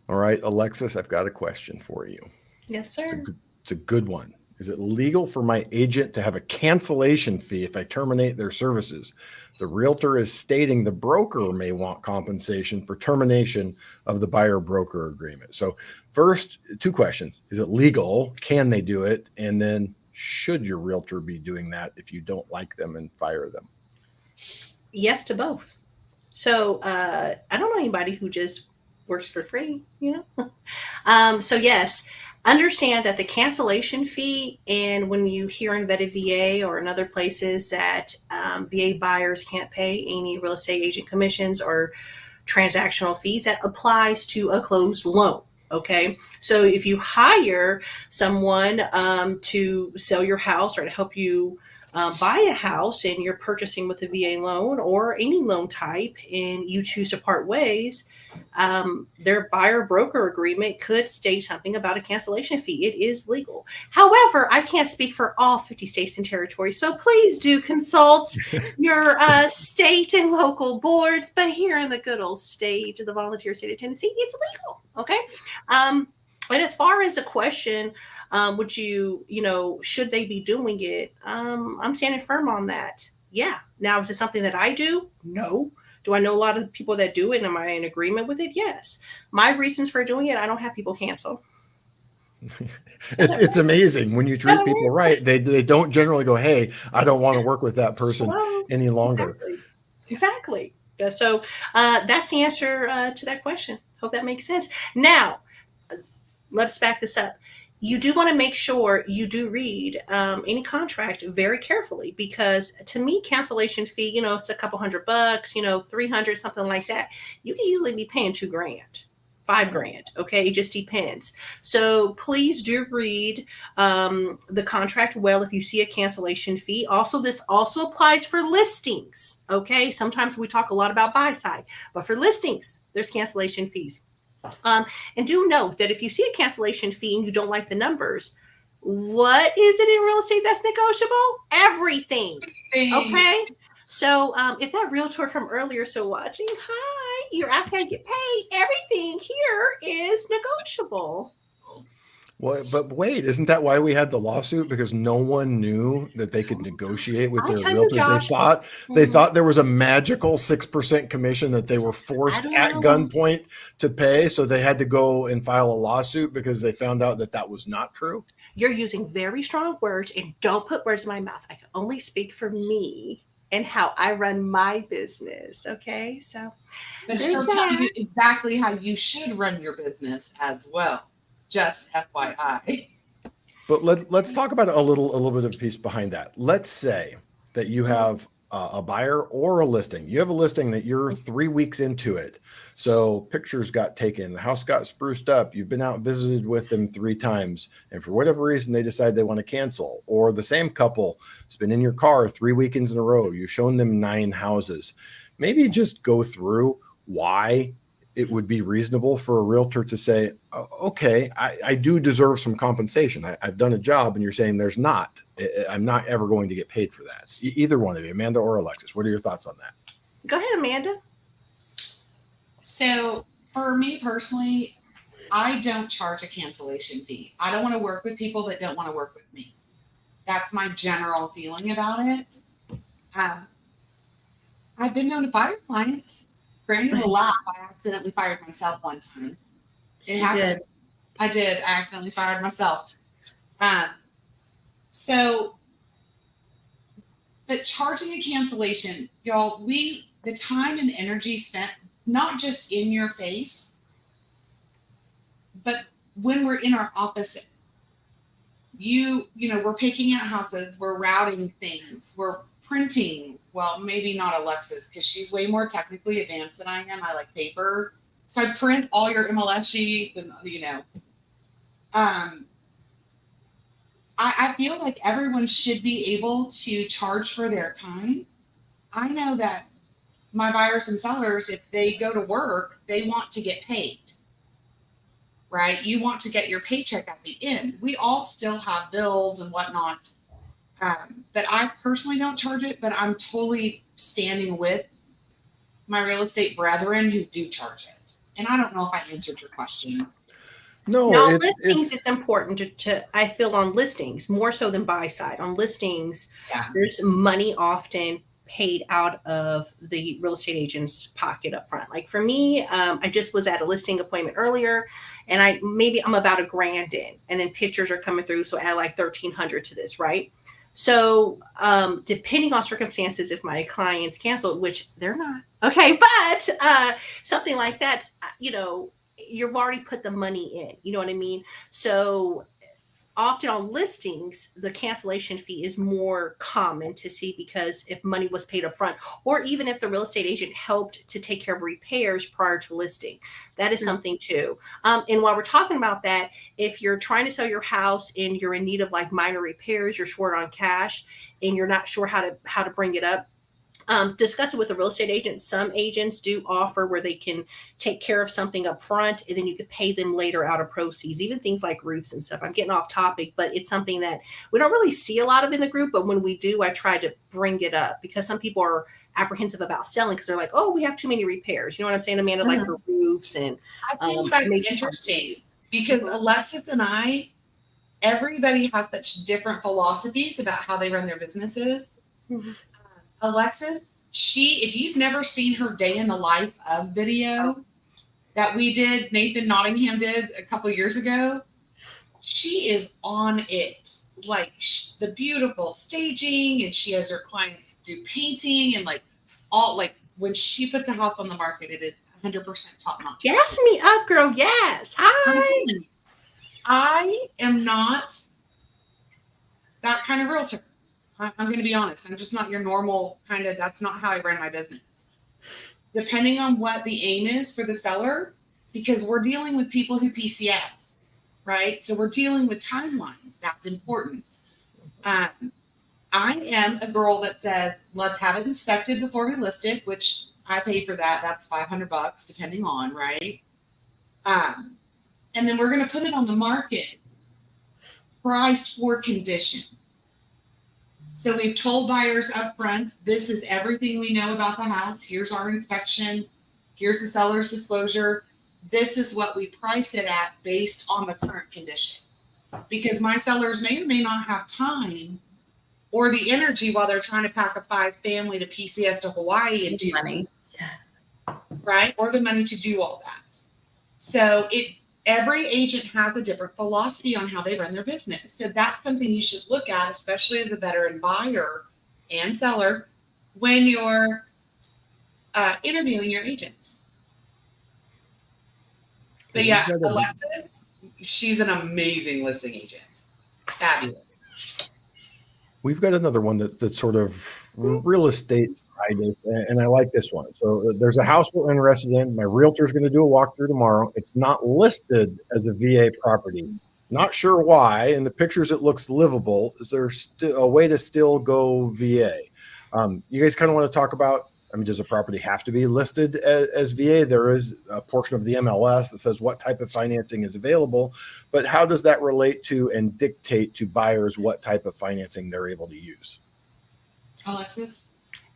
All right, Alexis, I've got a question for you. Yes, sir. It's a good one. Is it legal for my agent to have a cancellation fee if I terminate their services? The realtor is stating the broker may want compensation for termination of the buyer-broker agreement. So first, two questions. Is it legal? Can they do it? And then should your realtor be doing that if you don't like them and fire them? Yes to both. So I don't know anybody who just works for free, you know? So yes. Understand that the cancellation fee, and when you hear in vetted VA or in other places that VA buyers can't pay any real estate agent commissions or transactional fees, that applies to a closed loan. Okay. So if you hire someone to sell your house or to help you buy a house, and you're purchasing with a VA loan or any loan type, and you choose to part ways, their buyer broker agreement could state something about a cancellation fee. It is legal. However, I can't speak for all 50 states and territories, so please do consult your state and local boards. But here in the good old state, the volunteer state of Tennessee, it's legal. Okay. And as far as the question, would should they be doing it? I'm standing firm on that. Yeah. Now, is it something that I do? No. Do I know a lot of people that do it? And am I in agreement with it? Yes. My reasons for doing it, I don't have people cancel. It's amazing when you treat people right. They don't generally go, "Hey, I don't want to work with that person Hello. any longer." Exactly. So that's the answer to that question. Hope that makes sense. Now, let's back this up. You do want to make sure you do read any contract very carefully, because to me, cancellation fee, it's a couple $100, 300, something like that. You can easily be paying $2,000, $5,000. Okay. It just depends. So please do read the contract well if you see a cancellation fee. Also, this also applies for listings. Okay. Sometimes we talk a lot about buy side, but for listings, there's cancellation fees. And do note that if you see a cancellation fee and you don't like the numbers, what is it in real estate that's negotiable? Everything. Okay. So if that realtor from earlier so watching, hi, you're asking how to get paid, everything here is negotiable. Well, but wait, isn't that why we had the lawsuit? Because no one knew that they could negotiate with I their tell you, realtor. Josh, They thought there was a magical 6% commission that they were forced at gunpoint to pay. So they had to go and file a lawsuit because they found out that that was not true. You're using very strong words, and don't put words in my mouth. I can only speak for me and how I run my business. Okay. So but she'll tell you exactly how you should run your business as well. Just FYI. But let's talk about a little bit of a piece behind that. Let's say that you have a buyer or a listing. You have a listing that you're 3 weeks into it. So pictures got taken, the house got spruced up. You've been out visited with them 3 times. And for whatever reason, they decide they want to cancel. Or the same couple has been in your car 3 weekends in a row. You've shown them 9 houses. Maybe just go through why it would be reasonable for a realtor to say, okay, I do deserve some compensation. I've done a job, and you're saying there's not. I'm not ever going to get paid for that. Either one of you, Amanda or Alexis. What are your thoughts on that? Go ahead, Amanda. So for me personally, I don't charge a cancellation fee. I don't want to work with people that don't want to work with me. That's my general feeling about it. I've been known to fire clients. Brandy will laugh. I accidentally fired myself one time. It happened. I did. I accidentally fired myself. But charging a cancellation, y'all, the time and energy spent not just in your face, but when we're in our office, we're picking out houses, we're routing things, we're printing. Well, maybe not Alexis, because she's way more technically advanced than I am. I like paper. So I print all your MLS sheets and, I feel like everyone should be able to charge for their time. I know that my buyers and sellers, if they go to work, they want to get paid, right? You want to get your paycheck at the end. We all still have bills and whatnot. But I personally don't charge it, but I'm totally standing with my real estate brethren who do charge it. And I don't know if I answered your question. No, listings is important to I feel on listings more so than buy side. On listings, there's money often paid out of the real estate agent's pocket up front. Like for me, I just was at a listing appointment earlier, and I'm about $1,000 in, and then pictures are coming through, so I add like $1,300 to this, right? So depending on circumstances, if my clients canceled, which they're not, okay, but something like that, you've already put the money in, you know what I mean? So often on listings, the cancellation fee is more common to see, because if money was paid up front, or even if the real estate agent helped to take care of repairs prior to listing, that is something too. And while we're talking about that, if you're trying to sell your house and you're in need of like minor repairs, you're short on cash and you're not sure how to bring it up, discuss it with a real estate agent. Some agents do offer where they can take care of something up front and then you could pay them later out of proceeds, even things like roofs and stuff. I'm getting off topic, but it's something that we don't really see a lot of in the group. But when we do, I try to bring it up, because some people are apprehensive about selling because they're like, oh, we have too many repairs. You know what I'm saying, Amanda? Like for roofs and I think that's interesting, because Alexis and everybody has such different philosophies about how they run their businesses. Mm-hmm. Alexis, if you've never seen her day in the life of video that we did, Nathan Nottingham did a couple of years ago, she is on it, like the beautiful staging, and she has her clients do painting and like all like when she puts a house on the market, it is 100% top notch. Gas me up, girl. Yes. Hi. I am not that kind of realtor. I'm going to be honest. I'm just not your normal kind of, that's not how I run my business. Depending on what the aim is for the seller, because we're dealing with people who PCS, right? So we're dealing with timelines. That's important. I am a girl that says, let's have it inspected before we list it, which I pay for that. That's $500 depending on, right? And then we're going to put it on the market priced for condition. So we've told buyers up front, this is everything we know about the house. Here's our inspection. Here's the seller's disclosure. This is what we price it at based on the current condition. Because my sellers may or may not have time or the energy while they're trying to pack a 5-family to PCS to Hawaii into Money. right? Or the money to do all that. So every agent has a different philosophy on how they run their business. So that's something you should look at, especially as a veteran buyer and seller, when you're interviewing your agents. But yeah, Alexis, she's an amazing listing agent. Fabulous. We've got another one that's sort of real estate sided, and I like this one. So there's a house we're interested in. My realtor's going to do a walkthrough tomorrow. It's not listed as a VA property. Not sure why. In the pictures, it looks livable. Is there a way to still go VA? You guys kind of want to talk about, I mean, does a property have to be listed as VA? There is a portion of the MLS that says what type of financing is available, but how does that relate to and dictate to buyers what type of financing they're able to use? Alexis?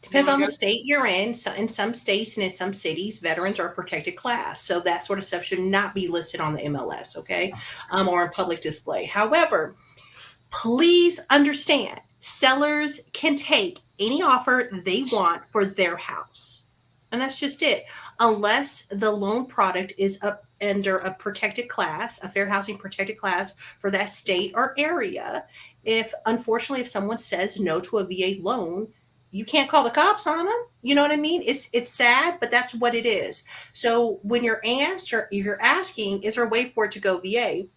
Depends on the state you're in. So in some states and in some cities, veterans are a protected class. So that sort of stuff should not be listed on the MLS, okay? Or in public display. However, please understand, sellers can take any offer they want for their house. And that's just it. Unless the loan product is up under a protected class, a fair housing protected class for that state or area. Unfortunately, if someone says no to a VA loan, you can't call the cops on them. You know what I mean? It's sad, but that's what it is. So when you're asking, is there a way for it to go VA?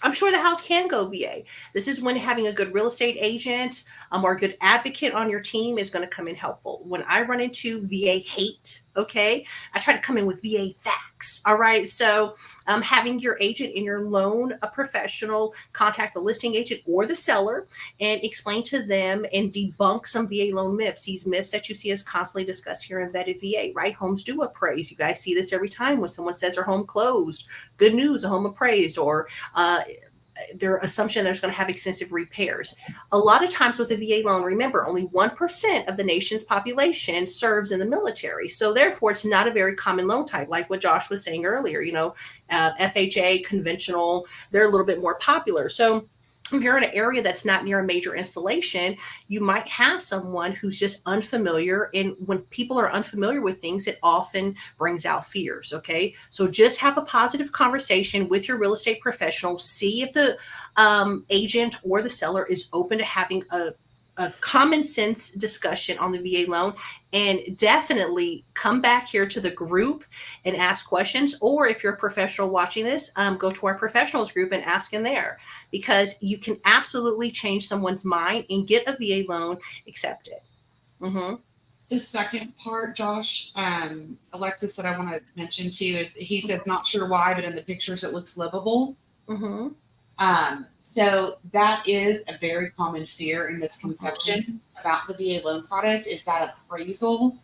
I'm sure the house can go VA. This is when having a good real estate agent or a good advocate on your team is going to come in helpful. When I run into VA hate, okay, I try to come in with VA facts. All right. So having your agent in your loan, a professional, contact the listing agent or the seller and explain to them and debunk some VA loan myths. These myths that you see us constantly discuss here in Vetted VA, right? Homes do appraise. You guys see this every time when someone says their home closed. Good news, a home appraised, or their assumption there's going to have extensive repairs. A lot of times with a VA loan, remember, only 1% of the nation's population serves in the military. So therefore, it's not a very common loan type, like what Josh was saying earlier, FHA, conventional, they're a little bit more popular. So if you're in an area that's not near a major installation, you might have someone who's just unfamiliar. And when people are unfamiliar with things, it often brings out fears. Okay. So just have a positive conversation with your real estate professional. See if the agent or the seller is open to having a common sense discussion on the VA loan, and definitely come back here to the group and ask questions. Or if you're a professional watching this, go to our professionals group and ask in there, because you can absolutely change someone's mind and get a VA loan accepted. Mm-hmm. The second part, Josh, Alexis said I want to mention too, is he said not sure why, but in the pictures it looks livable. Mm-hmm. So that is a very common fear and misconception about the VA loan product, is that appraisal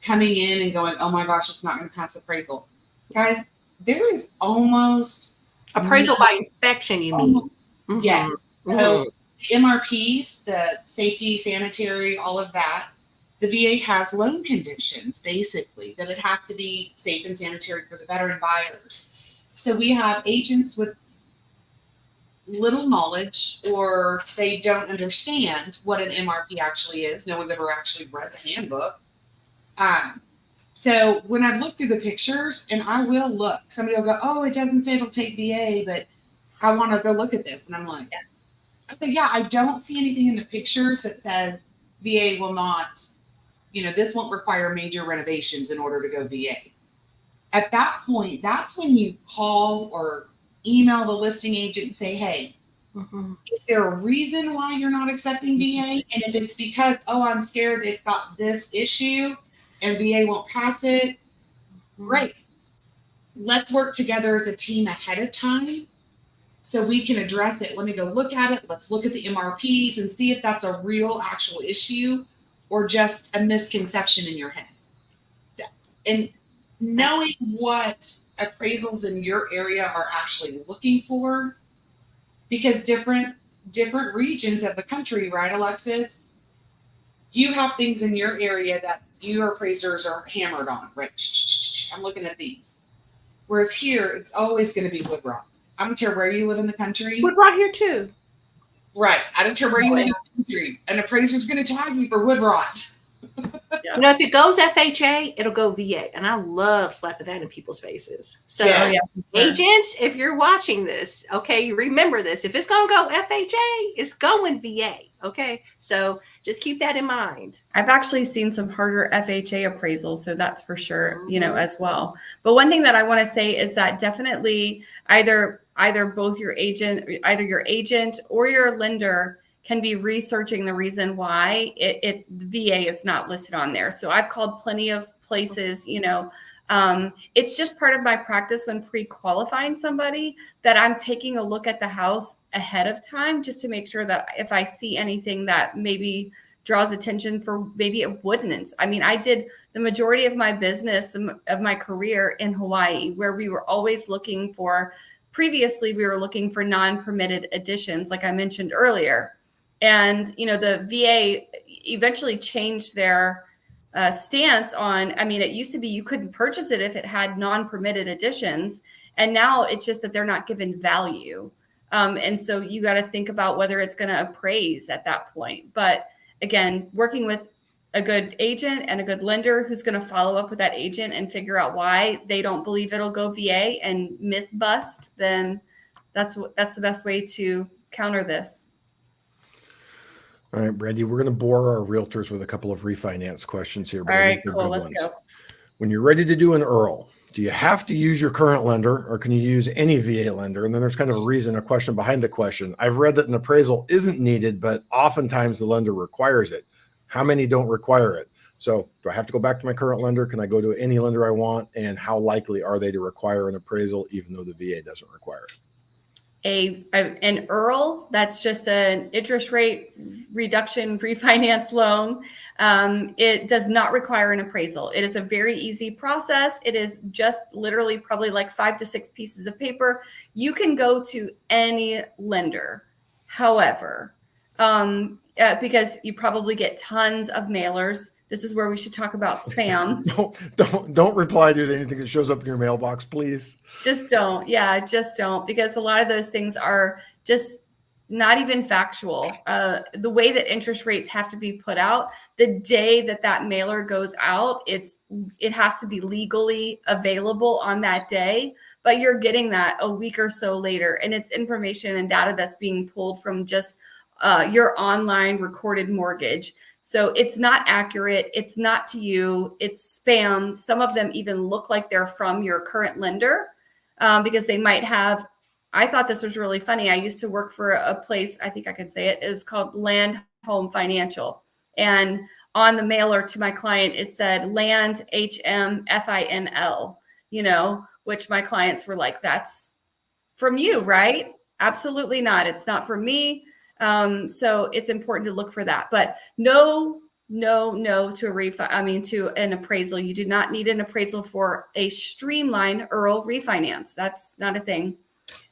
coming in and going, oh my gosh, it's not going to pass appraisal. Guys, there is almost appraisal by inspection, you mean? Mm-hmm. Yes. So MRPs, the safety, sanitary, all of that, the VA has loan conditions, basically, that it has to be safe and sanitary for the veteran buyers. So we have agents with little knowledge, or they don't understand what an MRP actually is. No one's ever actually read the handbook. So when I've looked through the pictures, and I will look, somebody will go, oh, it doesn't say it'll take VA, but I want to go look at this. And I'm like, okay, yeah, I don't see anything in the pictures that says VA will not, this won't require major renovations in order to go VA. At that point, that's when you call or email the listing agent and say, hey, is there a reason why you're not accepting VA? And if it's because, I'm scared it's got this issue and VA won't pass it, great. Let's work together as a team ahead of time so we can address it. Let me go look at it. Let's look at the MRPs and see if that's a real actual issue or just a misconception in your head. And knowing what appraisals in your area are actually looking for, because different regions of the country, right, Alexis? You have things in your area that your appraisers are hammered on, right? I'm looking at these. Whereas here, it's always going to be wood rot. I don't care where you live in the country. Wood rot here too. Right. I don't care where you live in the country. An appraiser's going to tag you for wood rot. If it goes FHA, it'll go VA. And I love slapping that in people's faces. So agents, if you're watching this, okay, you remember this. If it's going to go FHA, it's going VA. Okay. So just keep that in mind. I've actually seen some harder FHA appraisals, so that's for sure, as well. But one thing that I want to say is that definitely either your agent or your lender can be researching the reason why the VA is not listed on there. So I've called plenty of places, it's just part of my practice when pre-qualifying somebody that I'm taking a look at the house ahead of time just to make sure that if I see anything that maybe draws attention for maybe it wouldn't. I mean, I did the majority of my business of my career in Hawaii, where we were always looking for, previously we were looking for non-permitted additions, like I mentioned earlier. And, the VA eventually changed their stance on, it used to be you couldn't purchase it if it had non-permitted additions. And now it's just that they're not given value. And so you got to think about whether it's going to appraise at that point. But again, working with a good agent and a good lender who's going to follow up with that agent and figure out why they don't believe it'll go VA and myth bust, then that's the best way to counter this. All right, Brandy, we're going to bore our realtors with a couple of refinance questions here. All right, cool. Let's go. When you're ready to do an IRRRL, do you have to use your current lender or can you use any VA lender? And then there's kind of a question behind the question. I've read that an appraisal isn't needed, but oftentimes the lender requires it. How many don't require it? So do I have to go back to my current lender? Can I go to any lender I want? And how likely are they to require an appraisal even though the VA doesn't require it? An IRRRL, that's just an interest rate reduction refinance loan. It does not require an appraisal. It is a very easy process. It is just literally probably like 5 to 6 pieces of paper. You can go to any lender. However, because you probably get tons of mailers. This is where we should talk about spam. Don't reply to anything that shows up in your mailbox, please. Just don't. Yeah, just don't, because a lot of those things are just not even factual. The way that interest rates have to be put out, the day that mailer goes out, it has to be legally available on that day, but you're getting that a week or so later, and it's information and data that's being pulled from just your online recorded mortgage. So it's not accurate. It's not to you. It's spam. Some of them even look like they're from your current lender because they might have. I thought this was really funny. I used to work for a place, I think I could say it, is called Land Home Financial. And on the mailer to my client, it said Land HMFINL, which my clients were like, that's from you, right? Absolutely not. It's not from me. So it's important to look for that, but no to an appraisal. You do not need an appraisal for a streamlined IRRRL refinance. That's not a thing.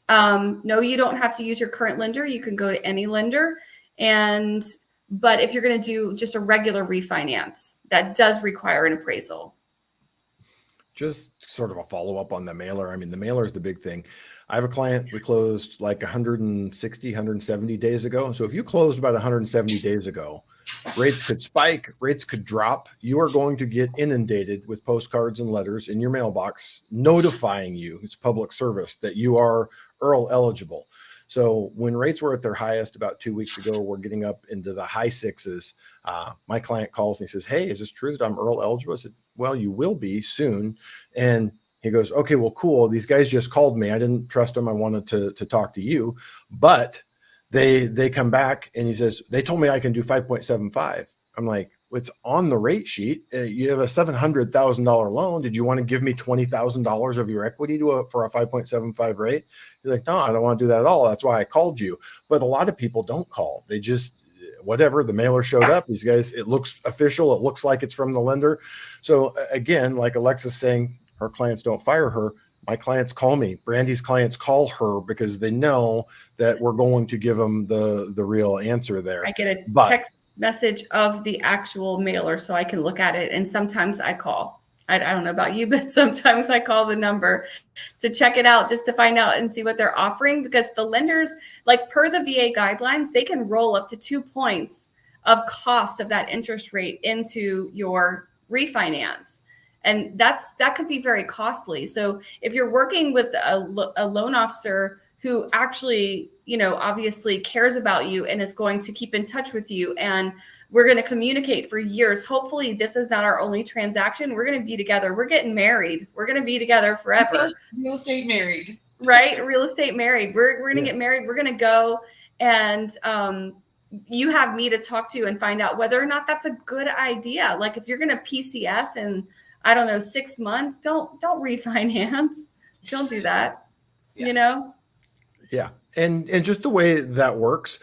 No, you don't have to use your current lender. You can go to any lender. But if you're going to do just a regular refinance, that does require an appraisal. just sort of a follow-up on the mailer. I mean, the mailer is the big thing. I have a client, we closed like 160, 170 days ago. So if you closed about 170 days ago, rates could spike, rates could drop. You are going to get inundated with postcards and letters in your mailbox notifying you, it's public service, that you are IRL eligible. So when rates were at their highest about 2 weeks ago, we're getting up into the high sixes. My client calls and he says, "Hey, is this true that I'm IRL eligible?" I said, "Well, you will be soon." And he goes, "Okay, well, cool. These guys just called me. I didn't trust them. I wanted to talk to you, but they come back," and he says, "They told me I can do 5.75. I'm like, "Well, it's on the rate sheet. You have a $700,000 loan. Did you want to give me $20,000 of your equity for a 5.75 rate?" He's like, "No, I don't want to do that at all. That's why I called you." But a lot of people don't call. They just, whatever, the mailer showed up. These guys, it looks official. It looks like it's from the lender. So again, like Alexa's saying, her clients don't fire her. My clients call me. Brandy's clients call her because they know that we're going to give them the real answer there. I get a text message of the actual mailer so I can look at it. And sometimes I call. I don't know about you, but sometimes I call the number to check it out just to find out and see what they're offering, because the lenders, like per the VA guidelines, they can roll up to 2 points of cost of that interest rate into your refinance. And that could be very costly. So if you're working with a loan officer who actually, obviously cares about you and is going to keep in touch with you, and we're going to communicate for years. Hopefully this is not our only transaction. We're going to be together. We're getting married. We're going to be together forever. Real estate married. Right? Real estate married. We're going to get married. We're going to go, and you have me to talk to and find out whether or not that's a good idea. Like if you're going to PCS in, I don't know, 6 months, don't refinance. Don't do that. Yeah. Yeah. And just the way that works,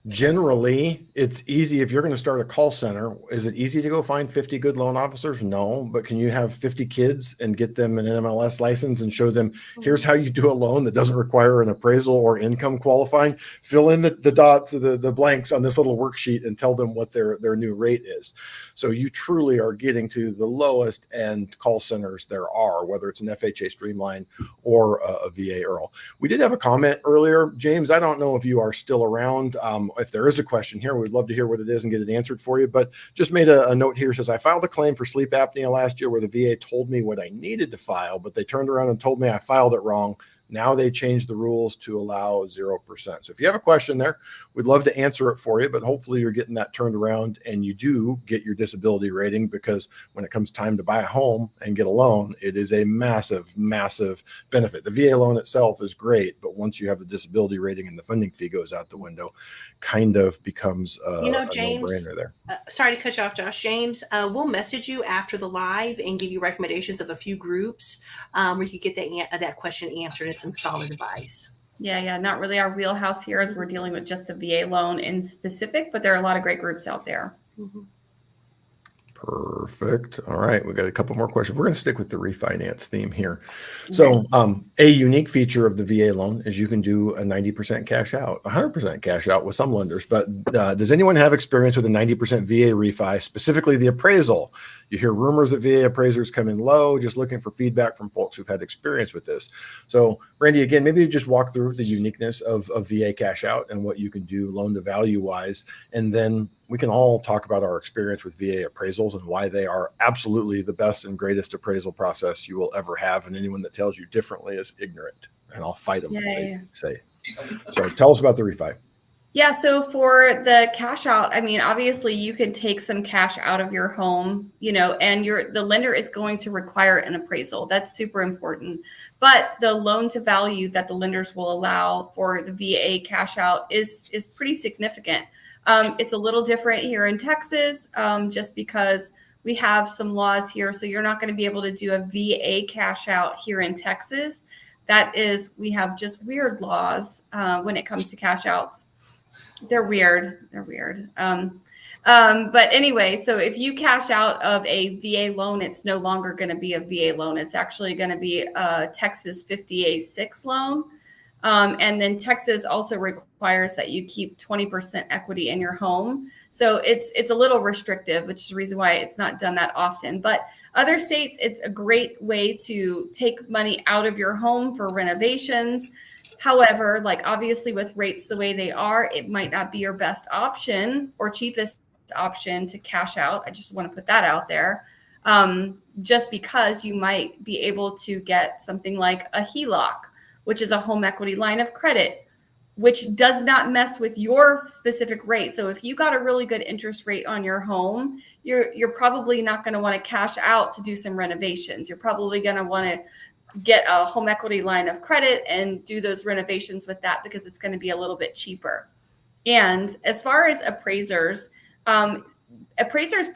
generally, it's easy. If you're going to start a call center, is it easy to go find 50 good loan officers? No, but can you have 50 kids and get them an MLS license and show them, here's how you do a loan that doesn't require an appraisal or income qualifying? Fill in the dots, the blanks on this little worksheet and tell them what their new rate is. So you truly are getting to the lowest end call centers there are, whether it's an FHA Streamline or a VA IRL. We did have a comment earlier. James, I don't know if you are still around. If there is a question here, we'd love to hear what it is and get it answered for you. But just made a note here. Says, "I filed a claim for sleep apnea last year where the VA told me what I needed to file, but they turned around and told me I filed it wrong. Now they changed the rules to allow 0%. So if you have a question there, we'd love to answer it for you, but hopefully you're getting that turned around and you do get your disability rating, because when it comes time to buy a home and get a loan, it is a massive, massive benefit. The VA loan itself is great, but once you have the disability rating and the funding fee goes out the window, kind of becomes a James, no-brainer there. Sorry to cut you off, Josh. James, we'll message you after the live and give you recommendations of a few groups where you could get that question answered and some solid advice. Yeah. Not really our wheelhouse here, as we're dealing with just the VA loan in specific, but there are a lot of great groups out there. Mm-hmm. Perfect. All right. We got a couple more questions. We're going to stick with the refinance theme here. So a unique feature of the VA loan is you can do a 90% cash out, 100% cash out with some lenders. But does anyone have experience with a 90% VA refi, specifically the appraisal? You hear rumors that VA appraisers come in low, just looking for feedback from folks who've had experience with this. So Randy, again, maybe just walk through the uniqueness of VA cash out and what you can do loan to value wise. And then we can all talk about our experience with VA appraisals and why they are absolutely the best and greatest appraisal process you will ever have. And anyone that tells you differently is ignorant, and I'll fight them if they say. So tell us about the refi. Yeah. So for the cash out, I mean, obviously you can take some cash out of your home, and the lender is going to require an appraisal. That's super important. But the loan to value that the lenders will allow for the VA cash out is pretty significant. It's a little different here in Texas, just because we have some laws here. So you're not going to be able to do a VA cash out here in Texas. We have just weird laws when it comes to cash outs. They're weird. But anyway, so if you cash out of a VA loan, it's no longer going to be a VA loan. It's actually going to be a Texas 50A6 loan. And then Texas also requires that you keep 20% equity in your home. So it's a little restrictive, which is the reason why it's not done that often. But other states, it's a great way to take money out of your home for renovations. However, like obviously with rates the way they are, it might not be your best option or cheapest option to cash out. I just want to put that out there. Just because you might be able to get something like a HELOC, which is a home equity line of credit, which does not mess with your specific rate. So if you got a really good interest rate on your home, you're probably not going to want to cash out to do some renovations. You're probably going to want to get a home equity line of credit and do those renovations with that because it's going to be a little bit cheaper. And as far as appraisers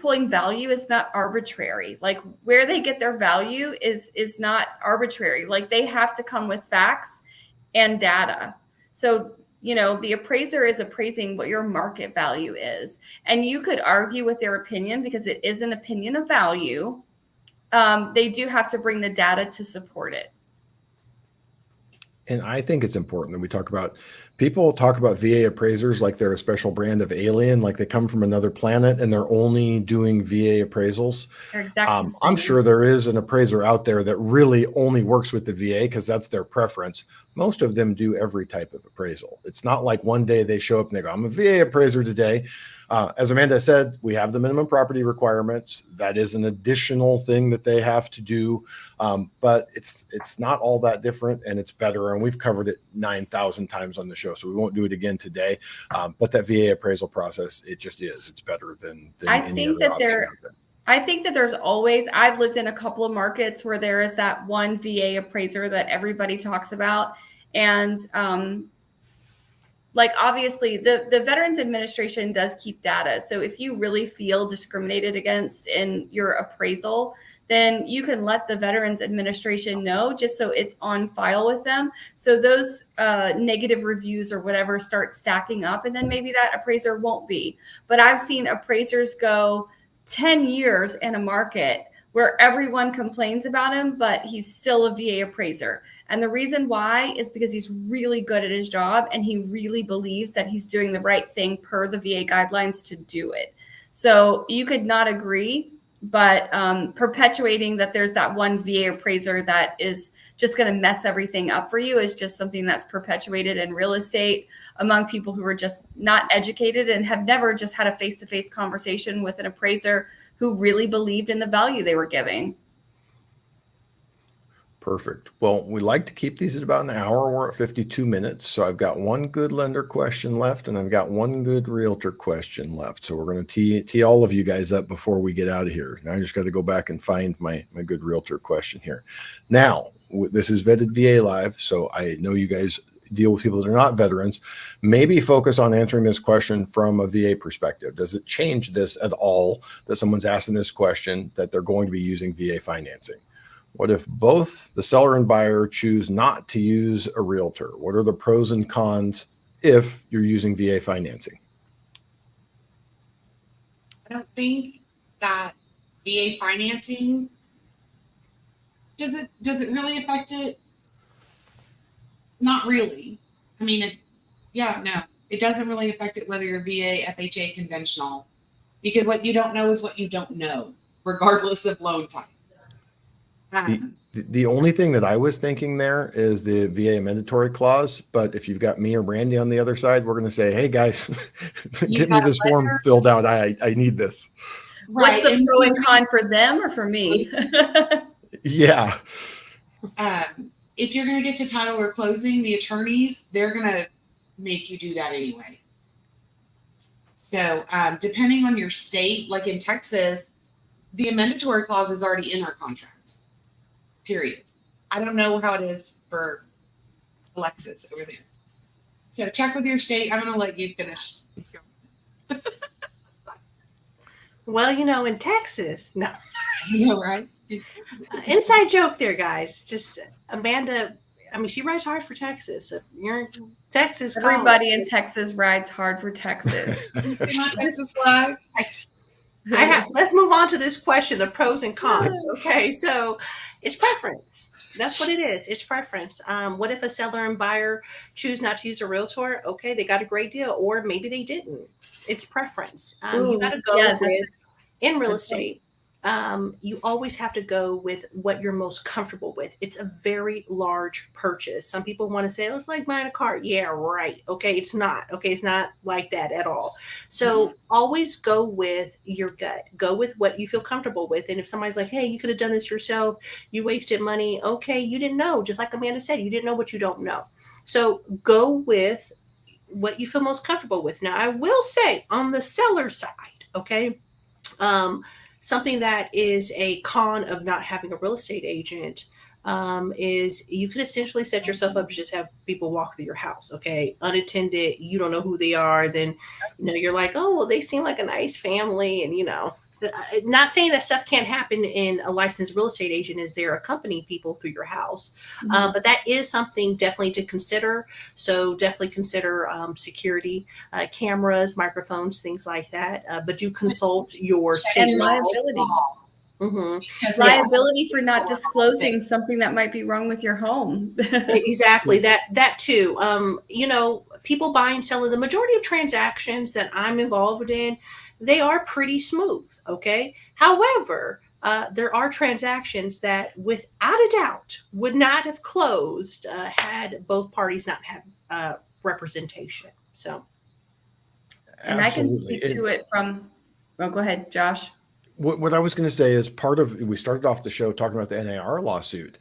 pulling value is not arbitrary. Like where they get their value is not arbitrary. Like they have to come with facts and data. So, the appraiser is appraising what your market value is. And you could argue with their opinion because it is an opinion of value. They do have to bring the data to support it. And I think it's important that we people talk about VA appraisers like they're a special brand of alien, like they come from another planet and they're only doing VA appraisals. They're exactly I'm sure there is an appraiser out there that really only works with the VA because that's their preference. Most of them do every type of appraisal. It's not like one day they show up and they go, I'm a VA appraiser today. As Amanda said, we have the minimum property requirements. That is an additional thing that they have to do. But it's not all that different and it's better. And we've covered it 9,000 times on the show, so we won't do it again today. But that VA appraisal process, it just is. It's better than any other option out there. I think that there's always, I've lived in a couple of markets where there is that one VA appraiser that everybody talks about. And like obviously the Veterans Administration does keep data. So if you really feel discriminated against in your appraisal, then you can let the Veterans Administration know just so it's on file with them. So those negative reviews or whatever start stacking up, and then maybe that appraiser won't be. But I've seen appraisers go 10 years in a market where everyone complains about him, but he's still a VA appraiser. And the reason why is because he's really good at his job and he really believes that he's doing the right thing per the VA guidelines to do it. So you could not agree, but perpetuating that there's that one VA appraiser that is just going to mess everything up for you is just something that's perpetuated in real estate among people who are just not educated and have never just had a face-to-face conversation with an appraiser who really believed in the value they were giving. Perfect. Well, we like to keep these at about an hour. We're at 52 minutes. So I've got one good lender question left and I've got one good realtor question left. So we're going to tee all of you guys up before we get out of here. Now I just got to go back and find my good realtor question here. Now, this is Vetted VA Live. So I know you guys deal with people that are not veterans. Maybe focus on answering this question from a VA perspective. Does it change this at all that someone's asking this question that they're going to be using VA financing? What if both the seller and buyer choose not to use a realtor? What are the pros and cons if you're using VA financing? I don't think that VA financing does it really affect it? Not really. I mean, it doesn't really affect it whether you're VA, FHA, conventional, because what you don't know is what you don't know, regardless of loan type. The only thing that I was thinking there is the VA mandatory clause. But if you've got me or Brandy on the other side, we're going to say, hey guys, get me this form filled out. I need this. Right. What's the pro and con for them or for me? Yeah. If you're going to get to title or closing, the attorneys, they're going to make you do that anyway. So depending on your state, like in Texas, the mandatory clause is already in our contract. Period. I don't know how it is for Alexis over there. So check with your state. I'm going to let you finish. Well, in Texas, no. Right? Inside joke there, guys. Just Amanda, she rides hard for Texas. If you're in Texas, everybody in Texas rides hard for Texas. See my Texas flag? Let's move on to this question, the pros and cons. Okay, so it's preference. That's what it is. It's preference. What if a seller and buyer choose not to use a realtor? Okay, they got a great deal, or maybe they didn't. It's preference. You got Ooh, to go yeah, with in real good point. estate. You always have to go with what you're most comfortable with. It's a very large purchase. Some people want to say, oh, it's like buying a car. Yeah, right. Okay, it's not. Okay, it's not like that at all. So always go with your gut. Go with what you feel comfortable with. And if somebody's like, hey, you could have done this yourself, you wasted money. Okay, you didn't know. Just like Amanda said, you didn't know what you don't know. So go with what you feel most comfortable with. Now, I will say on the seller side, okay, something that is a con of not having a real estate agent is you can essentially set yourself up to just have people walk through your house, okay, unattended. You don't know who they are. Then, you're like, oh, well, they seem like a nice family, and not saying that stuff can't happen in a licensed real estate agent is there accompany people through your house. But that is something definitely to consider. So definitely consider security, cameras, microphones, things like that. But do consult your state And law. liability. Because Liability for not disclosing something that might be wrong with your home. Exactly, that too. People buy and sell. The majority of transactions that I'm involved in, they are pretty smooth. Okay. However, there are transactions that, without a doubt, would not have closed had both parties not had representation. So, And I can speak to it from. Oh, go ahead, Josh. What I was going to say is we started off the show talking about the NAR lawsuit.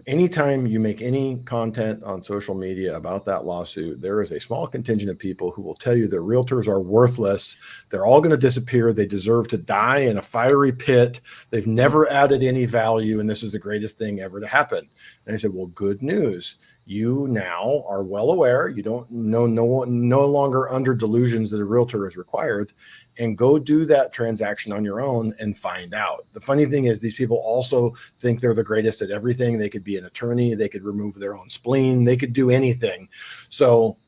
Anytime you make any content on social media about that lawsuit, there is a small contingent of people who will tell you that realtors are worthless. They're all going to disappear. They deserve to die in a fiery pit. They've never added any value, and this is the greatest thing ever to happen. And I said, well, good news. You now are well aware. You don't know, no longer under delusions that a realtor is required, and go do that transaction on your own and find out. The funny thing is, these people also think they're the greatest at everything. They could be an attorney. They could remove their own spleen. They could do anything. So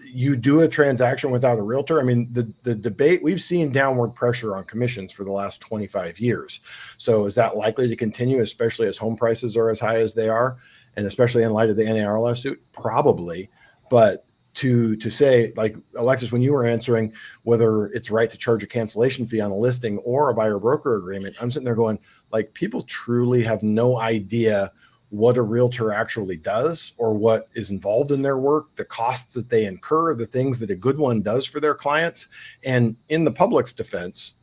you do a transaction without a realtor. I mean, the debate, we've seen downward pressure on commissions for the last 25 years. So is that likely to continue, especially as home prices are as high as they are? And especially in light of the NAR lawsuit? Probably. But to say, like Alexis, when you were answering whether it's right to charge a cancellation fee on a listing or a buyer broker agreement, I'm sitting there going, like, people truly have no idea what a realtor actually does or what is involved in their work, the costs that they incur, the things that a good one does for their clients. And in the public's defense,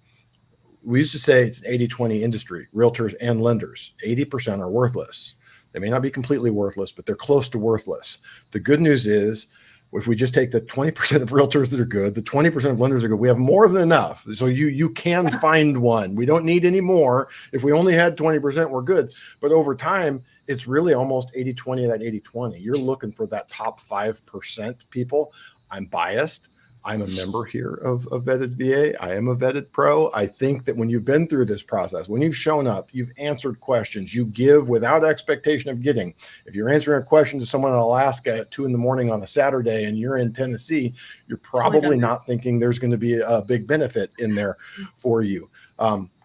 we used to say it's an 80-20 industry, realtors and lenders. 80% are worthless. They may not be completely worthless, but they're close to worthless. The good news is, if we just take the 20% of realtors that are good, the 20% of lenders are good, we have more than enough. So you can find one. We don't need any more. If we only had 20%, we're good. But over time, it's really almost 80-20 of that 80-20. You're looking for that top 5% people. I'm biased. I'm a member here of Vetted VA. I am a Vetted Pro. I think that when you've been through this process, when you've shown up, you've answered questions, you give without expectation of getting. If you're answering a question to someone in Alaska at 2 a.m. on a Saturday and you're in Tennessee, you're probably not thinking there's going to be a big benefit in there for you.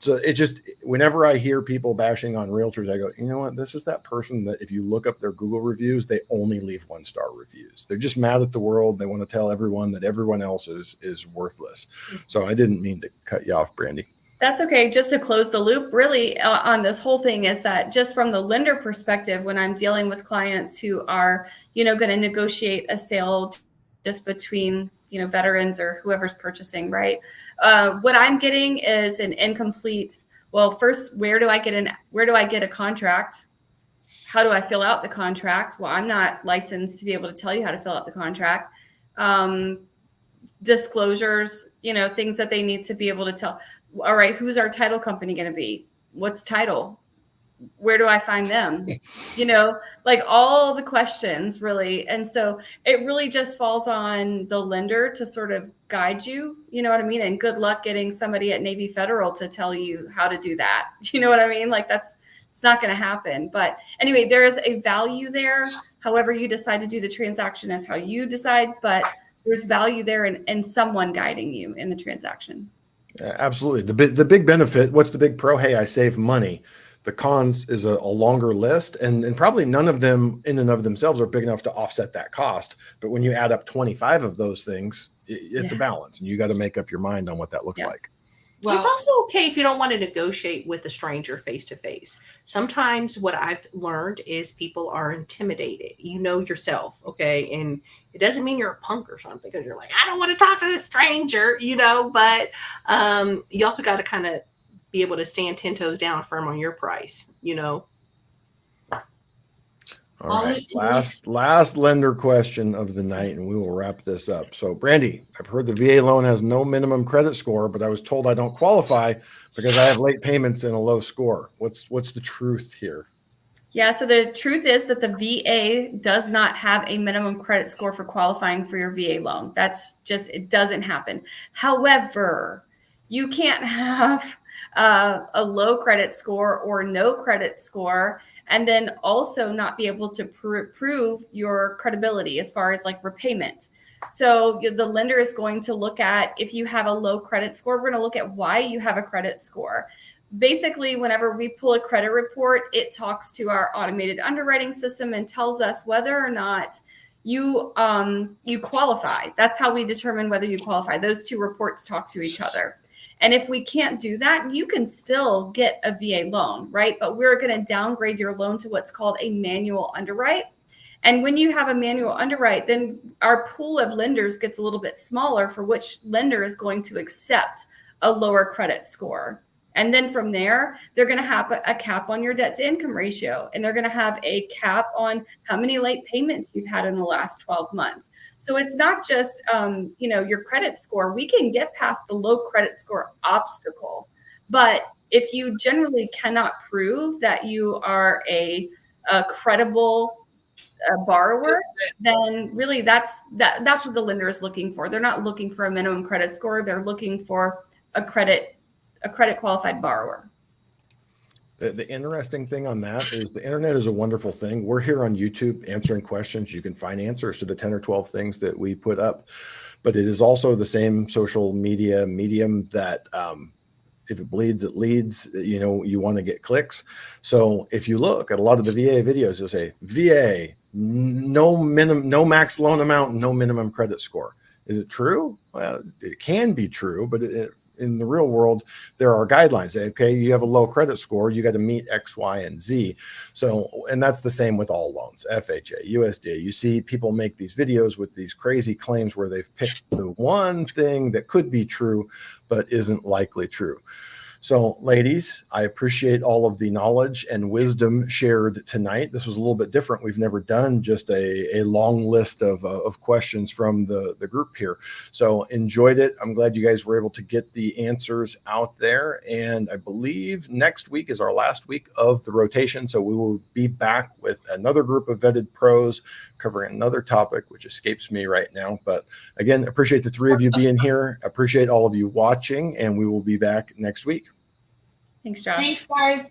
So it just, whenever I hear people bashing on realtors, I go, you know what? This is that person that if you look up their Google reviews, they only leave 1-star reviews. They're just mad at the world. They want to tell everyone that everyone else is worthless. So I didn't mean to cut you off, Brandy. That's okay. Just to close the loop, really, on this whole thing is that just from the lender perspective, when I'm dealing with clients who are, going to negotiate a sale just between, veterans or whoever's purchasing, right? What I'm getting is an incomplete. Well, first, where do I get a contract? How do I fill out the contract? Well, I'm not licensed to be able to tell you how to fill out the contract. Disclosures, things that they need to be able to tell. All right, who's our title company going to be? What's title? Where do I find them? Like all the questions, really. And so it really just falls on the lender to sort of guide you, you know what I mean? And good luck getting somebody at Navy Federal to tell you how to do that. You know what I mean? Like it's not going to happen. But anyway, there is a value there. However you decide to do the transaction is how you decide, but there's value there in someone guiding you in the transaction. Absolutely. The big benefit, what's the big pro? Hey, I save money. The cons is a longer list, and probably none of them in and of themselves are big enough to offset that cost. But when you add up 25 of those things, it's a Yeah. balance, and you got to make up your mind on what that looks Yeah. like. Well, it's Well, also okay if you don't want to negotiate with a stranger face to face. Sometimes what I've learned is people are intimidated. You know yourself, okay? And it doesn't mean you're a punk or something because you're like, I don't want to talk to this stranger, but you also got to kind of be able to stand 10 toes down firm on your price. All all right, it takes. last lender question of the night, and we will wrap this up. So, Brandy, I've heard the VA loan has no minimum credit score, but I was told I don't qualify because I have late payments and a low score. What's the truth here? Yeah, so the truth is that the VA does not have a minimum credit score for qualifying for your VA loan. That's just, it doesn't happen. However, you can't have a low credit score or no credit score and then also not be able to prove your credibility as far as like repayment. So the lender is going to look at, if you have a low credit score, we're going to look at why you have a credit score. Basically, whenever we pull a credit report, it talks to our automated underwriting system and tells us whether or not you qualify. That's how we determine whether you qualify. Those two reports talk to each other. And if we can't do that, you can still get a VA loan, right? But we're going to downgrade your loan to what's called a manual underwrite. And when you have a manual underwrite, then our pool of lenders gets a little bit smaller for which lender is going to accept a lower credit score. And then from there, they're going to have a cap on your debt to income ratio. And they're going to have a cap on how many late payments you've had in the last 12 months. So it's not just, your credit score. We can get past the low credit score obstacle. But if you generally cannot prove that you are a credible borrower, then really that's what the lender is looking for. They're not looking for a minimum credit score. They're looking for a credit qualified borrower. The interesting thing on that is the internet is a wonderful thing. We're here on YouTube answering questions. You can find answers to the 10 or 12 things that we put up, but it is also the same social media medium that if it bleeds, it leads. You want to get clicks. So if you look at a lot of the VA videos, you'll say VA, no max loan amount, no minimum credit score. Is it true? Well, it can be true, but in the real world, there are guidelines. Okay, you have a low credit score, you got to meet X, Y, and Z. So, and that's the same with all loans, FHA, USDA. You see people make these videos with these crazy claims where they've picked the one thing that could be true, but isn't likely true. So, ladies, I appreciate all of the knowledge and wisdom shared tonight. This was a little bit different. We've never done just a long list of questions from the group here. So enjoyed it. I'm glad you guys were able to get the answers out there. And I believe next week is our last week of the rotation. So we will be back with another group of vetted pros covering another topic, which escapes me right now. But again, appreciate the three of you being here. Appreciate all of you watching, and we will be back next week. Thanks, Josh. Thanks, guys.